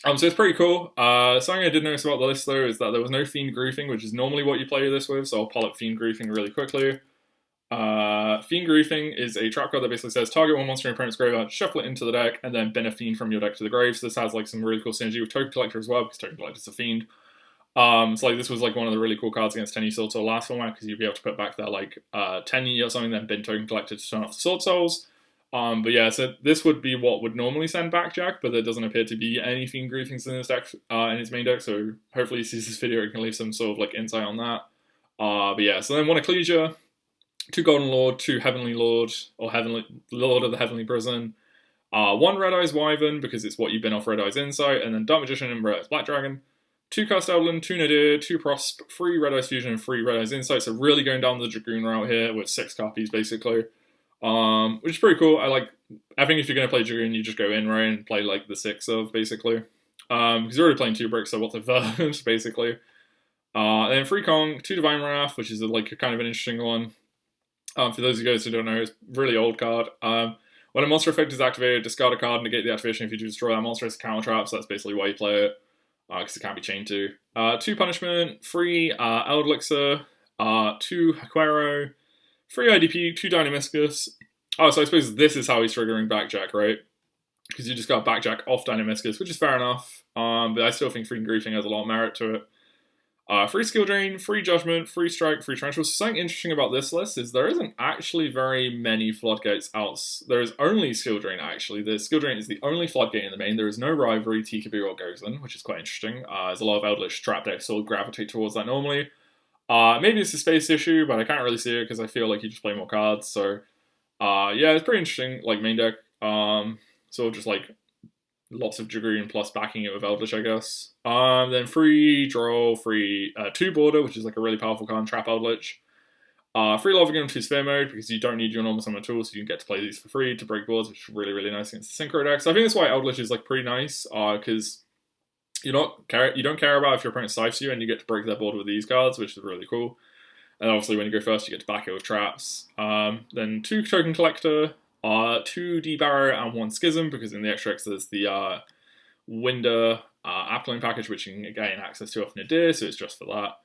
So it's pretty cool. Something I did notice about the list though is that there was no Fiend Griefing, which is normally what you play this with, so I'll pull up Fiend Griefing really quickly. Fiend Griefing is a trap card that basically says target one monster in your opponent's graveyard, shuffle it into the deck, and then bin a fiend from your deck to the grave. So this has like some really cool synergy with Token Collector as well, because Token Collector is a fiend. So like this was like one of the really cool cards against Tenyi Sword Soul last format, because you'd be able to put back that like Tenyi or something, then bin Token Collector to turn off the Sword Souls. But yeah, so this would be what would normally send Backjack, but there doesn't appear to be any Fiend Griefings in this deck, in its main deck, so hopefully he sees this video and can leave some sort of like insight on that. But yeah, so then one Ecclesia, 2 Golden Lord, 2 Heavenly Lord, or Heavenly Lord of the Heavenly Prison, 1 Red Eyes Wyvern, because it's what you've been off Red Eyes Insight, and then Dark Magician and Red Eyes Black Dragon, 2 Cast Eldlich, 2 Nadir, 2 Prosp, 3 Red Eyes Fusion, and 3 Red Eyes Insight, so really going down the Dragoon route here with 6 copies, basically. Which is pretty cool. I think if you're going to play Dragoon, you just go in, right, and play, like, the 6 of, basically. Because you're already playing 2 bricks, so what's the third, basically. Then 3 Kong, 2 Divine Wrath, which is, like, kind of an interesting one. For those of you guys who don't know, it's a really old card. When a monster effect is activated, discard a card, negate the activation if you do destroy that monster. It's a counter trap, so that's basically why you play it, because it can't be chained to. 2 Punishment, 3 Eldlich, 2 Haquero, 3 IDP, 2 Dynamiscus. Oh, so I suppose this is how he's triggering Backjack, right? Because you just got Backjack off Dynamiscus, which is fair enough. But I still think Fiend Griefing has a lot of merit to it. 3 Skill Drain, 3 Judgment, 3 Strike, 3 Trench. Something interesting about this list is there isn't actually very many Floodgates out. There is only Skill Drain, actually. The Skill Drain is the only Floodgate in the main. There is no Rivalry, Tikaboo, or Gozen, which is quite interesting. There's a lot of Eldlich trap decks sort of gravitate towards that normally. Maybe it's a space issue, but I can't really see it because I feel like you just play more cards. So, yeah, it's pretty interesting, like, main deck. Sort of just, like, lots of Dragoon plus backing it with Eldlich, I guess. Then 3 Draw, 2 Border, which is, like, a really powerful card, Trap Eldlich. 3 Lava Gun, 2 Sphere Mode, because you don't need your normal summon tools, so you can get to play these for free to break boards, which is really, really nice against the Synchro deck. So I think that's why Eldlich is, like, pretty nice, because you don't care about if your opponent scythes you and you get to break their board with these cards, which is really cool. And obviously when you go first, you get to back it with traps. Then 2 Token Collector, 2 D-Barrow, and 1 Schism, because in the extra X there's the Winder Appling package, which you can gain access to off Nadir, so it's just for that.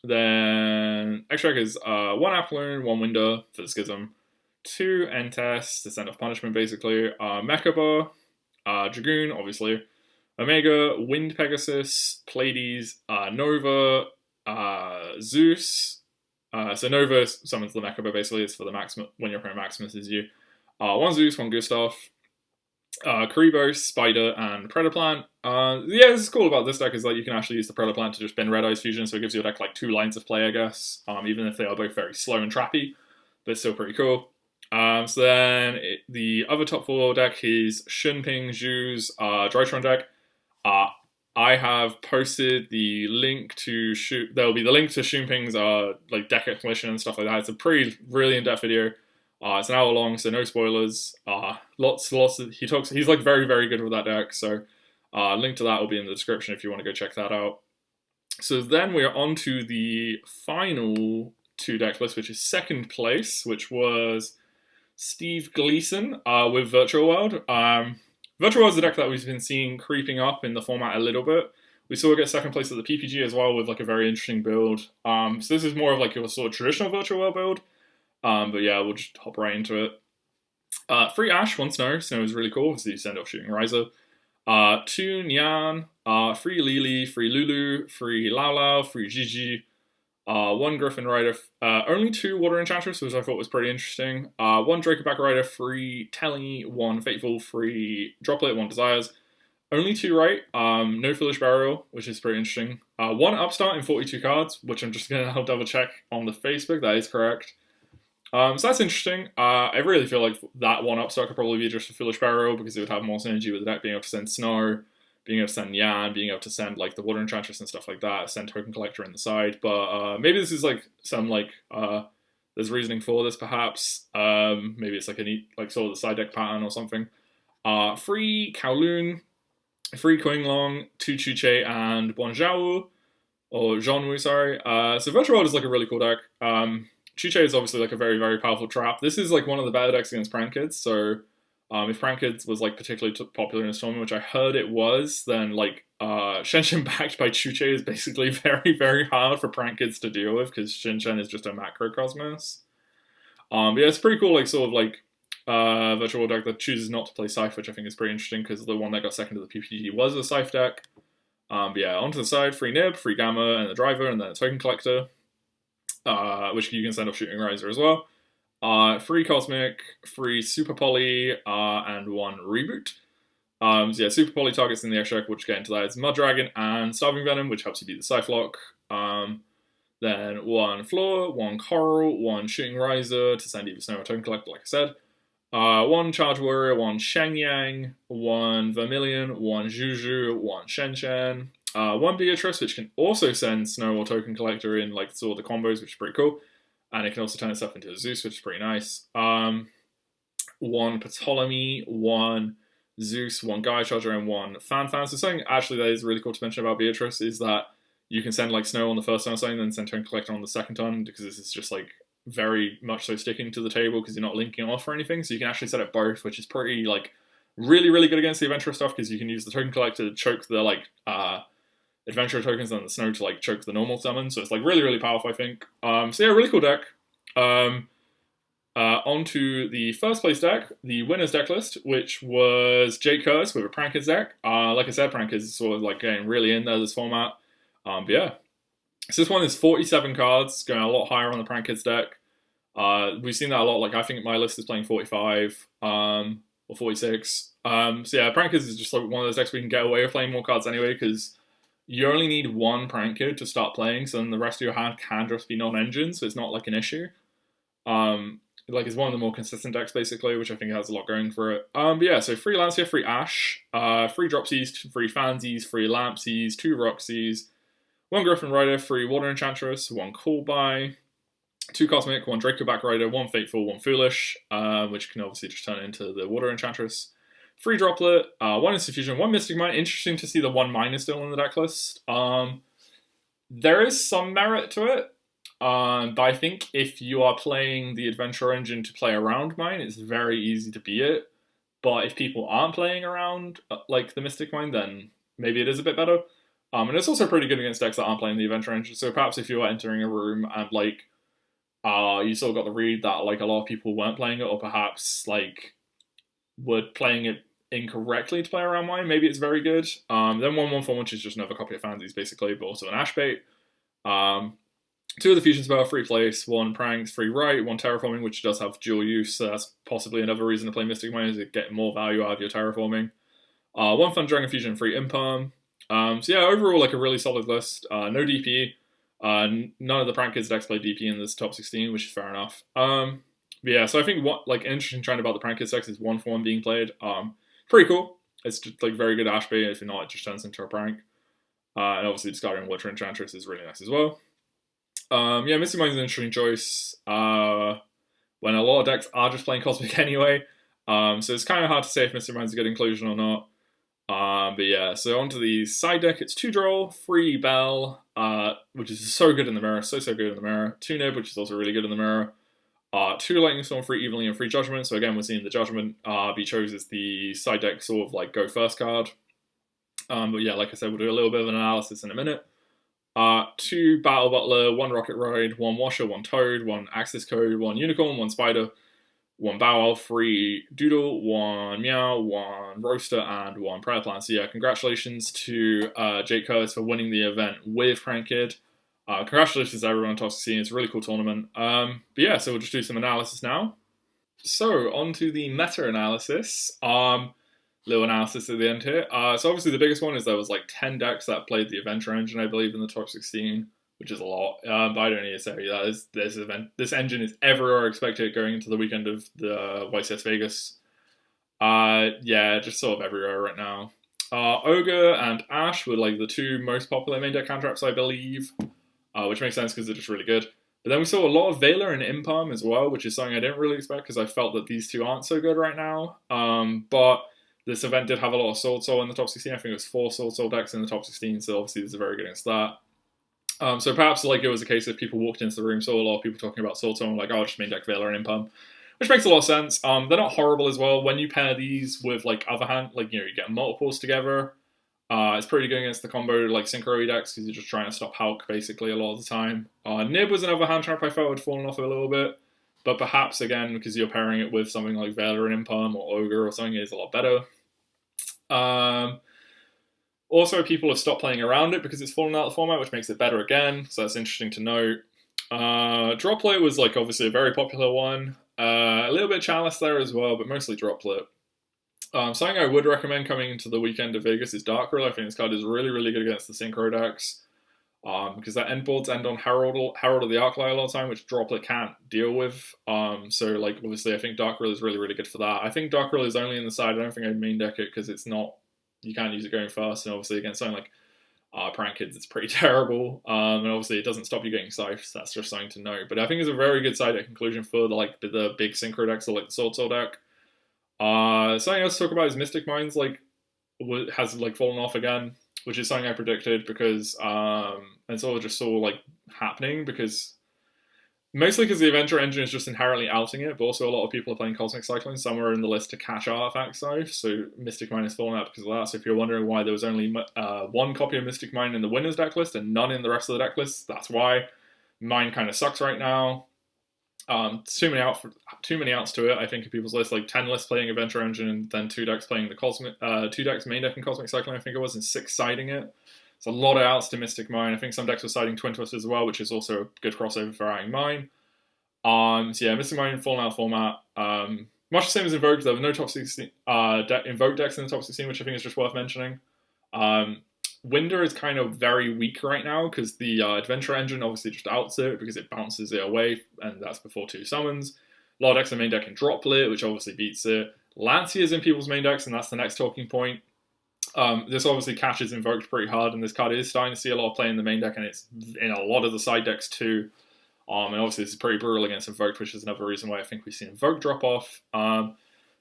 Then extra is 1 Appling, 1 Winder for the Schism, 2 N-Test to send off punishment, basically. Mechaba, Dragoon, obviously. Omega, Wind Pegasus, Pleiades, Nova, Zeus. So Nova summons the Mechaba, basically. It's for the Maximus, when your opponent Maximus is you. 1 Zeus, 1 Gustav, Karibos, Spider, and Predaplant. Yeah, this is cool about this deck is that you can actually use the Predaplant to just bin Red Eyes Fusion, so it gives your deck like 2 lines of play, I guess. Even if they are both very slow and trappy, but it's still pretty cool. So then the other top 4 deck is Shunping Zhu's Drytron deck. I have posted the link to there will be the link to Shunping's like deck explanation and stuff like that. It's a really in-depth video. It's an hour long, so no spoilers. Lots of he's like very, very good with that deck, so link to that will be in the description if you want to go check that out. So then we're on to the final 2 deck list, which is second place, which was Steve Gleason with Virtual World. Virtual World is a deck that we've been seeing creeping up in the format a little bit. We saw it get second place at the PPG as well with like a very interesting build. So this is more of like a sort of traditional Virtual World build. But yeah, we'll just hop right into it. 3 Ash, 1 Snow. Snow is really cool, obviously you send off Shooting Riser. 2 Nyan, 3 Lily, 3 Lulu, 3 Lao Lao, 3 Gigi, 1 Griffin Rider, only 2 Water Enchantress, which I thought was pretty interesting. 1 Dracoback Rider, 3 Tenyi, 1 Fateful, 3 Droplet, 1 Desires. Only 2 right, no Foolish Burial, which is pretty interesting. 1 Upstart in 42 cards, which I'm just going to double check on the Facebook, that is correct. So that's interesting. I really feel like that 1 Upstart could probably be just a Foolish Burial, because it would have more synergy with the deck, being able to send Snow, being able to send Yan, being able to send like the Water Enchantress and stuff like that, send Token Collector in the side. But maybe this is like some like there's reasoning for this perhaps. Maybe it's like a neat like sort of the side deck pattern or something. 3 Kowloon, 3 Qinglong, 2 Chuche, and 1 Zhaowu, or Zhonwu, sorry. So Virtual World is like a really cool deck. Chuche is obviously like a very, very powerful trap. This is like one of the better decks against Prank Kids, so If Pranked was like particularly popular in this tournament, which I heard it was, then like Shenshin backed by Chuche is basically very, very hard for Prankeds to deal with because Shinshen is just a macrocosmos. But yeah, it's pretty cool, like sort of like virtual deck that chooses not to play Scythe, which I think is pretty interesting because the one that got second to the PPG was a Scythe deck. But yeah, onto the side, free Nib, free Gamma, and the Driver, and then a Token Collector, which you can send off Shooting Riser as well. Free Cosmic, free Super Poly, and one Reboot. So yeah, Super Poly targets in the extra deck, which get into that. It's Mud Dragon and Starving Venom, which helps you beat the Scythe Lock. Then one Floor, one Coral, one Shooting Riser to send either Snow or Token Collector, like I said. One Charge Warrior, one Shenyang, one Vermilion, one Juju, one Shenshen, one Beatrice, which can also send Snow or Token Collector in like sort of the combos, which is pretty cool. And it can also turn itself into a Zeus, which is pretty nice. One Ptolemy, one Zeus, one Gaia Charger, and one Fan. So something actually that is really cool to mention about Beatrice is that you can send like Snow on the first turn or something, then send Token Collector on the second turn, because this is just like very much so sticking to the table because you're not linking off or anything. So you can actually set it both, which is pretty like really, really good against the Adventurer stuff because you can use the Token Collector to choke the like Adventurer tokens and the Snow to like choke the normal summon. So it's like really, really powerful, I think. So yeah, really cool deck. Onto the first place deck, the winner's deck list, which was Jake Curtis with a Prankers deck. Like I said, Prankers is sort of like getting really in there this format. But yeah. So this one is 47 cards, going a lot higher on the Prankers deck. We've seen that a lot. Like I think my list is playing 45 or 46. So yeah, Prankers is just like one of those decks we can get away with playing more cards anyway, because you only need one Pranker to start playing, so then the rest of your hand can just be non-engine, so it's not like an issue. Like it's one of the more consistent decks basically, which I think has a lot going for it. But yeah, so free Lancia, free Ash, free Dropsies, free Fansies, free Lampsies, 2 Roxies, 1 Griffin Rider, 3 Water Enchantress, 1 Callby, 2 Cosmic, 1 Draco Back Rider, 1 Fateful, 1 Foolish, which can obviously just turn into the Water Enchantress, 3 Droplet, 1 Institution, 1 Mystic Mine. Interesting to see the 1 Mine is still in the deck list. There is some merit to it. But I think if you are playing the Adventure Engine to play around Mine, it's very easy to beat it. But if people aren't playing around like the Mystic Mine, then maybe it is a bit better. And it's also pretty good against decks that aren't playing the Adventure Engine. So perhaps if you are entering a room and like you still got the read that like a lot of people weren't playing it, or perhaps like were playing it incorrectly to play around Mine, maybe it's very good. Then 1/1 which is just another copy of Fansies basically, but also an Ash bait. 2 of the Fusion Spell, free place, 1 Pranks, free Right, 1 Terraforming, which does have dual use, so that's possibly another reason to play Mystic Mine, is to get more value out of your Terraforming. 1 Fun Dragon Fusion, free Imperm. So yeah, overall, like a really solid list. No DP. None of the Prank Kids decks play DP in this top 16, which is fair enough. But yeah, so I think what like an interesting trend about the Prank Kids decks is 1/1 being played. Pretty cool. It's just like very good Ash bait. If you're not, it just turns into a prank. And obviously discarding Water Enchantress is really nice as well. Yeah, Mystic Mine is an interesting choice when a lot of decks are just playing Cosmic anyway. So it's kind of hard to say if Mystic Mine is a good inclusion or not. But yeah, so onto the side deck, it's 2 Droll, 3 Bell, which is so good in the mirror, so good in the mirror. 2 Nib, which is also really good in the mirror. 2 Lightning Storm, 3 Evilly, and 3 Judgment. So again, we're seeing the Judgment be chosen as the side deck sort of like go first card. But yeah, like I said, we'll do a little bit of an analysis in a minute. 2 Battle Butler, 1 Rocket Ride, 1 Washer, 1 Toad, 1 Axis Code, 1 Unicorn, 1 Spider, 1 Bow Wow, 3 Doodle, 1 Meow, 1 Roaster, and 1 Prayer Plan. So yeah, congratulations to Jake Curtis for winning the event with Prank Kid. Congratulations to everyone on Toxic Scene. It's a really cool tournament. But yeah, so we'll just do some analysis now. So on to the meta analysis. Little analysis at the end here. So obviously the biggest one is there was like 10 decks that played the Adventure Engine, I believe, in the top 16, which is a lot. But I don't need to say that. This engine is everywhere expected going into the weekend of the YCS Vegas. Yeah, just sort of everywhere right now. Ogre and Ash were like the 2 most popular main deck cantrips, I believe, which makes sense because they're just really good. But then we saw a lot of Valor and Imparm as well, which is something I didn't really expect because I felt that these 2 aren't so good right now. But this event did have a lot of Sword Soul in the top 16. I think it was 4 Sword Soul decks in the top 16, so obviously this is very good against that. So perhaps like it was a case of people walked into the room, saw a lot of people talking about Sword Soul, and like, oh, just main deck Valor and Imparm, which makes a lot of sense. They're not horrible as well. When you pair these with like other hand, like you get multiples together, it's pretty good against the combo like synchro decks because you're just trying to stop Hulk basically a lot of the time. Nib was another hand trap I felt had fallen off a little bit, but perhaps again because you're pairing it with something like Veteran Imperm or Ogre or something is a lot better. Also, people have stopped playing around it because it's fallen out of the format, which makes it better again. So that's interesting to note. Droplet was like obviously a very popular one. A little bit Chalice there as well, but mostly Droplet. Something I would recommend coming into the weekend of Vegas is Dark Rill. I think this card is really, really good against the synchro decks. Because that end boards end on Herald of the Arclight a lot of the time, which Droplet can't deal with. So like obviously I think Dark Rill is really, really good for that. I think Dark Rill is only in the side. I don't think I'd main deck it because it's not, you can't use it going first, and obviously against something like Prank Kids, it's pretty terrible. And obviously it doesn't stop you getting Scythes. That's just something to note. But I think it's a very good side deck conclusion for the big synchro decks, or like the Sword Soul deck. Something else to talk about is Mystic Minds has fallen off again, which is something I predicted because and sort of just saw happening mostly because the Adventure Engine is just inherently outing it, but also a lot of people are playing Cosmic Cyclone somewhere in the list to catch Artifact Scythe, so Mystic Mine has fallen out because of that. So if you're wondering why there was only one copy of Mystic Mine in the winner's deck list and none in the rest of the deck list, that's why. Mine kind of sucks right now. Too many outs to it, I think, in people's lists, like 10 lists playing Adventure Engine and then 2 decks playing the 2 decks main deck and Cosmic Cyclone, I think it was, and 6 siding it. It's a lot of outs to Mystic Mine. I think some decks were siding Twin Twist as well, which is also a good crossover for outing Mine. So yeah, Mystic Mine fallen out format. Much the same as Invoke, there were no top 16 Invoke decks in the top 16, which I think is just worth mentioning. Winder is kind of very weak right now because the Adventure Engine obviously just outs it because it bounces it away, and that's before 2 summons. A lot of decks are main deck in Droplet, which obviously beats it. Lancey is in people's main decks, and that's the next talking point. This obviously catches Invoked pretty hard, and this card is starting to see a lot of play in the main deck, and it's in a lot of the side decks too. And obviously this is pretty brutal against Invoked, which is another reason why I think we've seen Invoked drop off.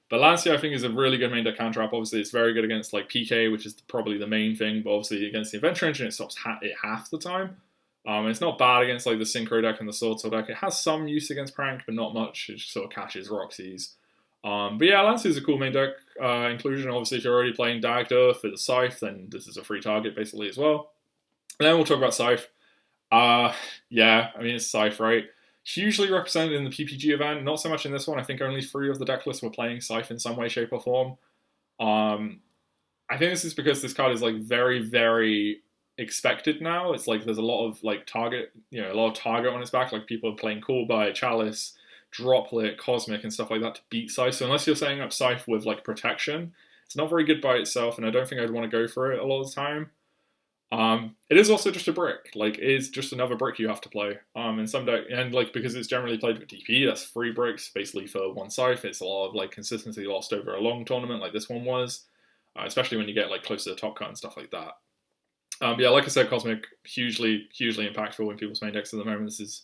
But Lancey, I think, is a really good main deck hand trap. Obviously, it's very good against P.U.N.K, which is probably the main thing. But obviously, against the Adventure Engine, it stops it half the time. It's not bad against the Synchro deck and the Sword Soul deck. It has some use against Prank, but not much. It just sort of catches Roxy's. But yeah, Lancey is a cool main deck inclusion. Obviously, if you're already playing Dagda for the Scythe, then this is a free target basically as well. And then we'll talk about Scythe. Yeah, I mean, it's Scythe, right? Hugely represented in the PPG event, not so much in this one. I think only 3 of the deck lists were playing Scythe in some way, shape, or form. I think this is because this card is very, very expected now. It's there's a lot of target, a lot of target on its back. People are playing Call by Chalice, Droplet, Cosmic, and stuff like that to beat Scythe. So unless you're setting up Scythe with protection, it's not very good by itself, and I don't think I'd want to go for it a lot of the time. It is also just a brick. It is just another brick you have to play. In some deck, and because it's generally played with DP, that's 3 bricks basically for 1 Scythe. It's a lot of consistency lost over a long tournament, like this one was, especially when you get close to the top cut and stuff like that. Yeah, like I said, Cosmic hugely impactful in people's main decks at the moment. This is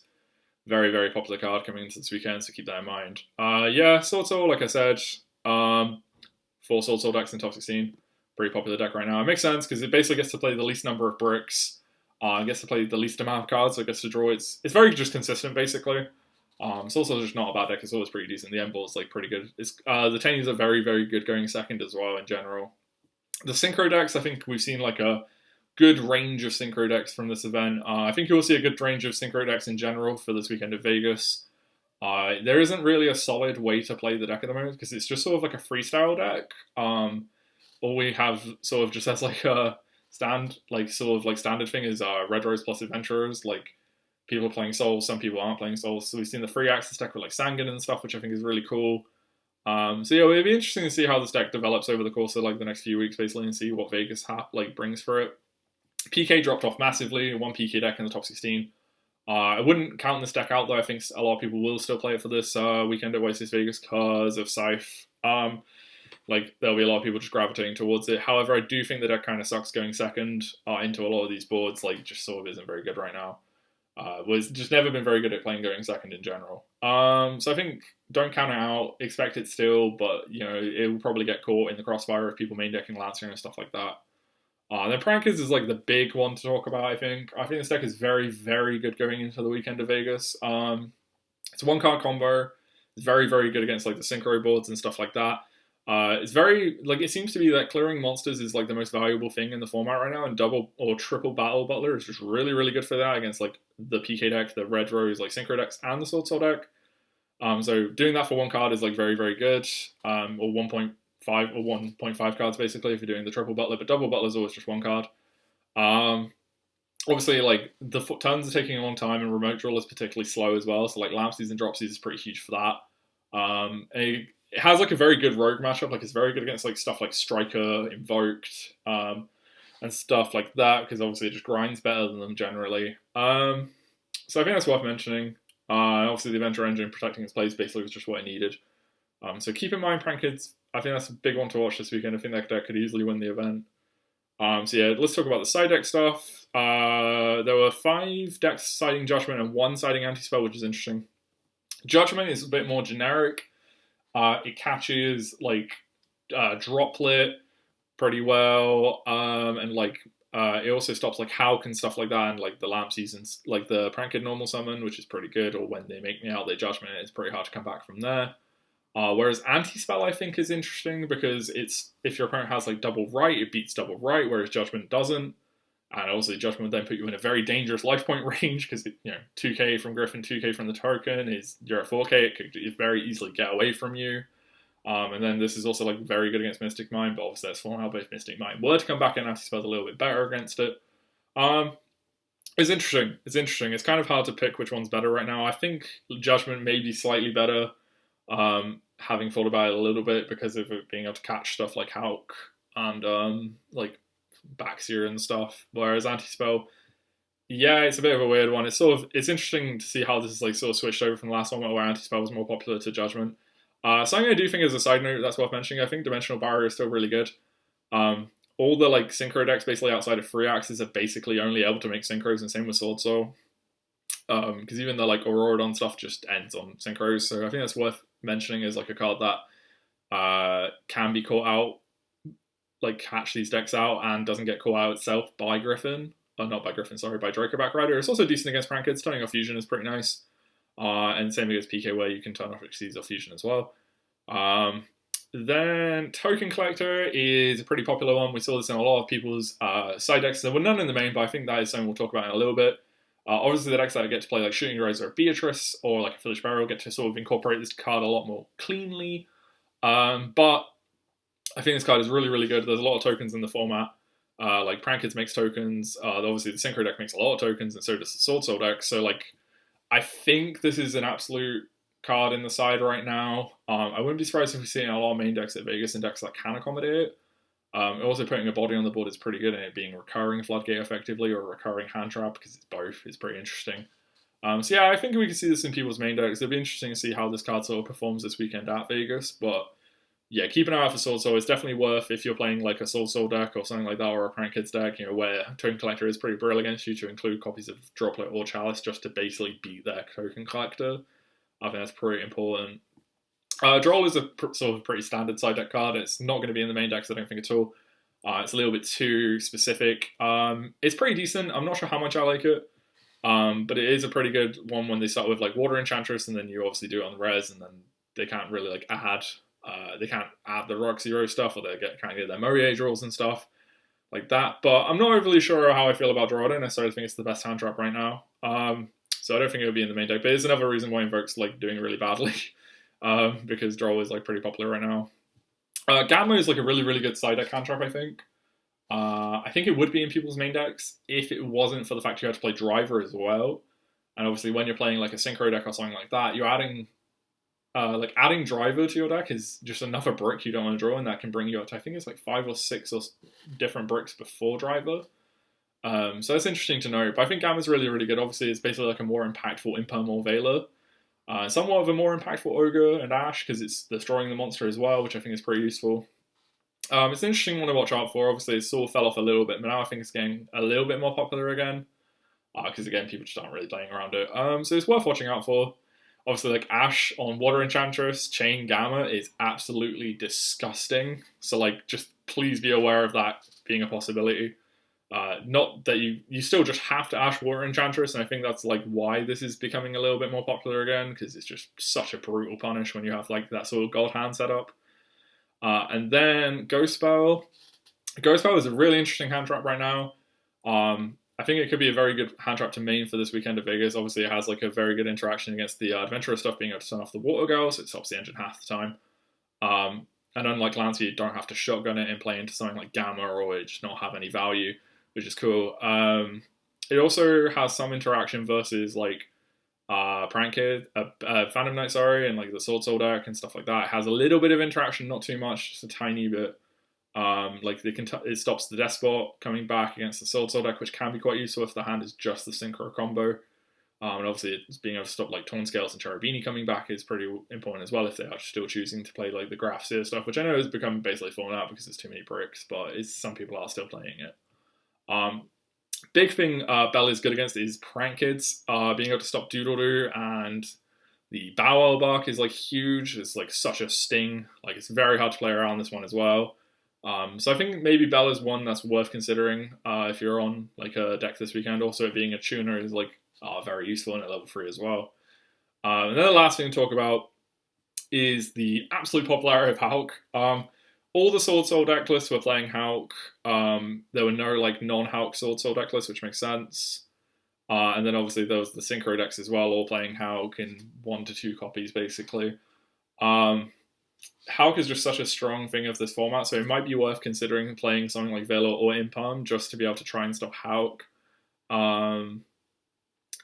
very, very popular card coming into this weekend, so keep that in mind. Yeah, Sword Soul, like I said, 4 Sword Soul decks in top 16. Pretty popular deck right now. It makes sense because it basically gets to play the least number of bricks. It gets to play the least amount of cards, so it gets to draw. It's very just consistent, basically. It's also just not a bad deck. It's always pretty decent. The end ball is pretty good. The Tenyis are very, very good going second as well in general. The Synchro decks, I think we've seen a good range of Synchro decks from this event. I think you'll see a good range of Synchro decks in general for this weekend at Vegas. There isn't really a solid way to play the deck at the moment because it's just sort of a freestyle deck. All we have sort of just as a standard thing is Red Rose plus Adventurers. People are playing Souls, some people aren't playing Souls. So we've seen the free access deck with Sangan and stuff, which I think is really cool. So yeah, it'll be interesting to see how this deck develops over the course of the next few weeks, basically, and see what Vegas brings for it. PK dropped off massively, 1 PK deck in the top 16. I wouldn't count this deck out though. I think a lot of people will still play it for this weekend at Oasis Vegas because of Scythe. There'll be a lot of people just gravitating towards it. However, I do think the deck kind of sucks going second into a lot of these boards. Just sort of isn't very good right now. Was just never been very good at playing going second in general. So I think don't count it out. Expect it still, but it will probably get caught in the crossfire of people main decking Lancer and stuff like that. Then Prankers is the big one to talk about. I think this deck is very, very good going into the weekend of Vegas. It's a 1-card combo. It's very, very good against like the synchro boards and stuff like that. It's very, like, it seems to be that clearing monsters is like the most valuable thing in the format right now, and double or triple battle butler is just really, really good for that against like the PK deck, the red rose like synchro decks, and the sword soul deck. So doing that for one card is like very, very good. Or 1.5 or 1.5 cards basically if you're doing the triple butler, but double butler is always just one card. Obviously, like, the turns are taking a long time, and remote draw is particularly slow as well. So like Lampsies and Dropsies is pretty huge for that. It has like a very good rogue matchup. Like, it's very good against like stuff like Striker, Invoked, and stuff like that, because obviously it just grinds better than them generally. So I think that's worth mentioning. Obviously the Adventure Engine protecting its place basically was just what I needed. So keep in mind, Prank Kids, I think that's a big one to watch this weekend. I think that deck could easily win the event. So yeah, let's talk about the side deck stuff. There were 5 decks siding Judgment and 1 siding Anti-Spell, which is interesting. Judgment is a bit more generic. It catches like Droplet pretty well, and like it also stops like Hawk and stuff like that, and like the Lamp Seasons, like the Prank Kid normal summon, which is pretty good, or when they make me out their Judgment, it's pretty hard to come back from there. Whereas Anti-Spell, I think, is interesting because it's, if your opponent has like double right, it beats double right, whereas Judgment doesn't. And also Judgment would then put you in a very dangerous life point range because, 2k from Griffin, 2k from the token, is you're at 4k, it could very easily get away from you. And then this is also like very good against Mystic Mine, but obviously that's fallen out, but if Mystic Mine were to come back in, Anti-Spell's a little bit better against it. It's interesting. It's kind of hard to pick which one's better right now. I think Judgment may be slightly better, having thought about it a little bit, because of it being able to catch stuff like Hawk and like Baxir and stuff. Whereas Anti-Spell, yeah, it's a bit of a weird one. It's interesting to see how this is like sort of switched over from the last one where Anti-Spell was more popular to Judgment. Something I do think as a side note that's worth mentioning, I think Dimensional Barrier is still really good. All the like synchro decks basically outside of free axes are basically only able to make synchros, and same with Sword Soul. Because even the like Auroradon stuff just ends on synchros, so I think that's worth mentioning as like a card that can be caught out, like catch these decks out, and doesn't get caught out itself by Griffin. Not by Griffin, sorry, by Draco Backrider. It's also decent against Prank Kids. Turning off Fusion is pretty nice. And same against PK, where you can turn off Exceeds or Fusion as well. Then Token Collector is a pretty popular one. We saw this in a lot of people's side decks. There were none in the main, but I think that is something we'll talk about in a little bit. Obviously, the decks that get to play like Shooting Razor or Beatrice or like a Foolish Barrel get to sort of incorporate this card a lot more cleanly. But I think this card is really, really good. There's a lot of tokens in the format. Like Prank Kids makes tokens. Obviously, the Synchro deck makes a lot of tokens, and so does the Sword Soul deck. So, like, I think this is an absolute card in the side right now. I wouldn't be surprised if we see it in a lot of main decks at Vegas and decks that can accommodate it. Also, putting a body on the board is pretty good, and it being recurring Floodgate effectively, or recurring Hand Trap, because it's both, is pretty interesting. So yeah, I think we can see this in people's main decks. It'll be interesting to see how this card sort of performs this weekend at Vegas, but yeah, keep an eye out for Sword Soul. It's definitely worth, if you're playing like a Sword Soul deck or something like that, or a Prank Kids deck, where Token Collector is pretty brittle against you, to include copies of Droplet or Chalice just to basically beat their Token Collector. I think that's pretty important. Droll is a sort of pretty standard side deck card. It's not going to be in the main decks, I don't think, at all. It's a little bit too specific. It's pretty decent. I'm not sure how much I like it, but it is a pretty good one when they start with like Water Enchantress, and then you obviously do it on the res, and then they can't really like add. They can't add the Rock Zero stuff, or they can't get their Moe draws and stuff like that. But I'm not overly sure how I feel about Draw. I don't necessarily think it's the best hand trap right now. So I don't think it would be in the main deck. But it's another reason why Invoke's like doing really badly, because Draw is like pretty popular right now. Gamma is like a really, really good side deck hand trap, I think. I think it would be in people's main decks if it wasn't for the fact you had to play Driver as well. And obviously when you're playing like a Synchro deck or something like that, you're adding Driver to your deck is just another brick you don't want to draw, and that can bring you up to, I think it's like 5 or 6 or different bricks before Driver. So that's interesting to know. But I think Gamma's really, really good. Obviously, it's basically like a more impactful Imperm or Veiler. Somewhat of a more impactful Ogre and Ash, because it's destroying the monster as well, which I think is pretty useful. It's an interesting one to watch out for. Obviously, it sort of fell off a little bit, but now I think it's getting a little bit more popular again. Because again, people just aren't really playing around it. So it's worth watching out for. Obviously, like Ash on Water Enchantress, Chain Gamma is absolutely disgusting. So like, just please be aware of that being a possibility. Not that you still just have to Ash Water Enchantress, and I think that's like why this is becoming a little bit more popular again, because it's just such a brutal punish when you have like that sort of God hand set up. And then Ghost Spell. Ghost Spell is a really interesting hand trap right now. I think it could be a very good hand trap to main for this weekend of Vegas. Obviously, it has like a very good interaction against the Adventurer stuff, being able to turn off the Water Girl, so it stops the engine half the time. And unlike Lancer, you don't have to shotgun it and play into something like Gamma, or it just not have any value, which is cool. It also has some interaction versus like Prank Kid, Phantom Knight, sorry, and like the Sword Soul deck and stuff like that. It has a little bit of interaction, not too much, just a tiny bit. Like it stops the Despot coming back against the Sword Soul deck, which can be quite useful if the hand is just the Synchro combo. And obviously, it's being able to stop like Torn Scales and Cherubini coming back is pretty important as well if they are still choosing to play like the Graph Seer stuff, which I know has become basically fallen out because there's too many bricks, but some people are still playing it. Big thing Bell is good against is Prank Kids. Being able to stop Doodle Doo, and the Bow Wow Bark is like huge. It's like such a sting. Like it's very hard to play around this one as well. So I think maybe Bell is one that's worth considering if you're on like a deck this weekend. Also, it being a tuner is like very useful in at level 3 as well. And then the last thing to talk about is the absolute popularity of Hulk. All the Sword Soul deck lists were playing Hulk. There were no like non-Hulk Sword Soul deck lists, which makes sense. And then obviously there was the Synchro decks as well, all playing Hulk in 1 to 2 copies basically. Hulk is just such a strong thing of this format, so it might be worth considering playing something like Velo or Imperm just to be able to try and stop Hulk.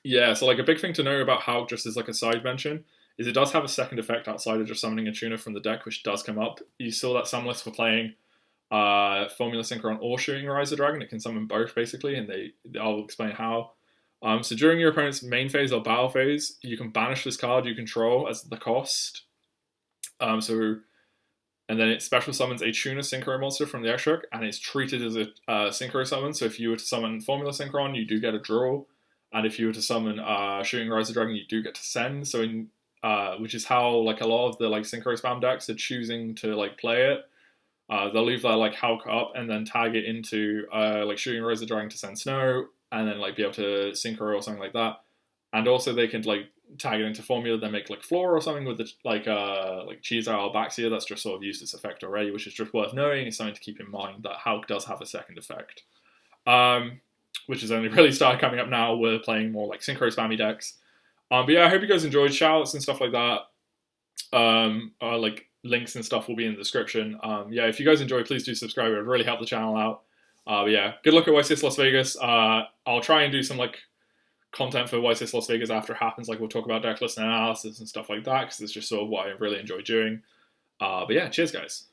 Yeah, so like a big thing to know about Hulk, just as like a side mention, is it does have a second effect outside of just summoning a tuner from the deck, which does come up. You saw that some lists were playing Formula Synchron or Shooting Riser Dragon. It can summon both basically, and I'll explain how. So during your opponent's main phase or battle phase, you can banish this card you control as the cost. And then it special summons a tuner Synchro monster from the extra deck, and it's treated as a Synchro summon. So if you were to summon Formula Synchron, you do get a draw. And if you were to summon Shooting Riser Dragon, you do get to send. So which is how like a lot of the like Synchro spam decks are choosing to like play it. They'll leave their like Hulk up and then tag it into like Shooting Riser Dragon to send Snow, and then like be able to Synchro or something like that. And also they can like tag it into Formula, then make like Flora or something with the like Cheese or Baxia. That's just sort of used its effect already, which is just worth knowing. It's something to keep in mind that Hulk does have a second effect. Which has only really started coming up now. We're playing more like Synchro spammy decks. But yeah, I hope you guys enjoyed. Shoutouts and stuff like that. Like links and stuff will be in the description. Yeah, if you guys enjoy, please do subscribe. It would really help the channel out. But yeah, good luck at YCS Las Vegas. I'll try and do some like content for YCS Las Vegas after it happens. Like we'll talk about decklist analysis and stuff like that, because it's just sort of what I really enjoy doing. But yeah, cheers guys.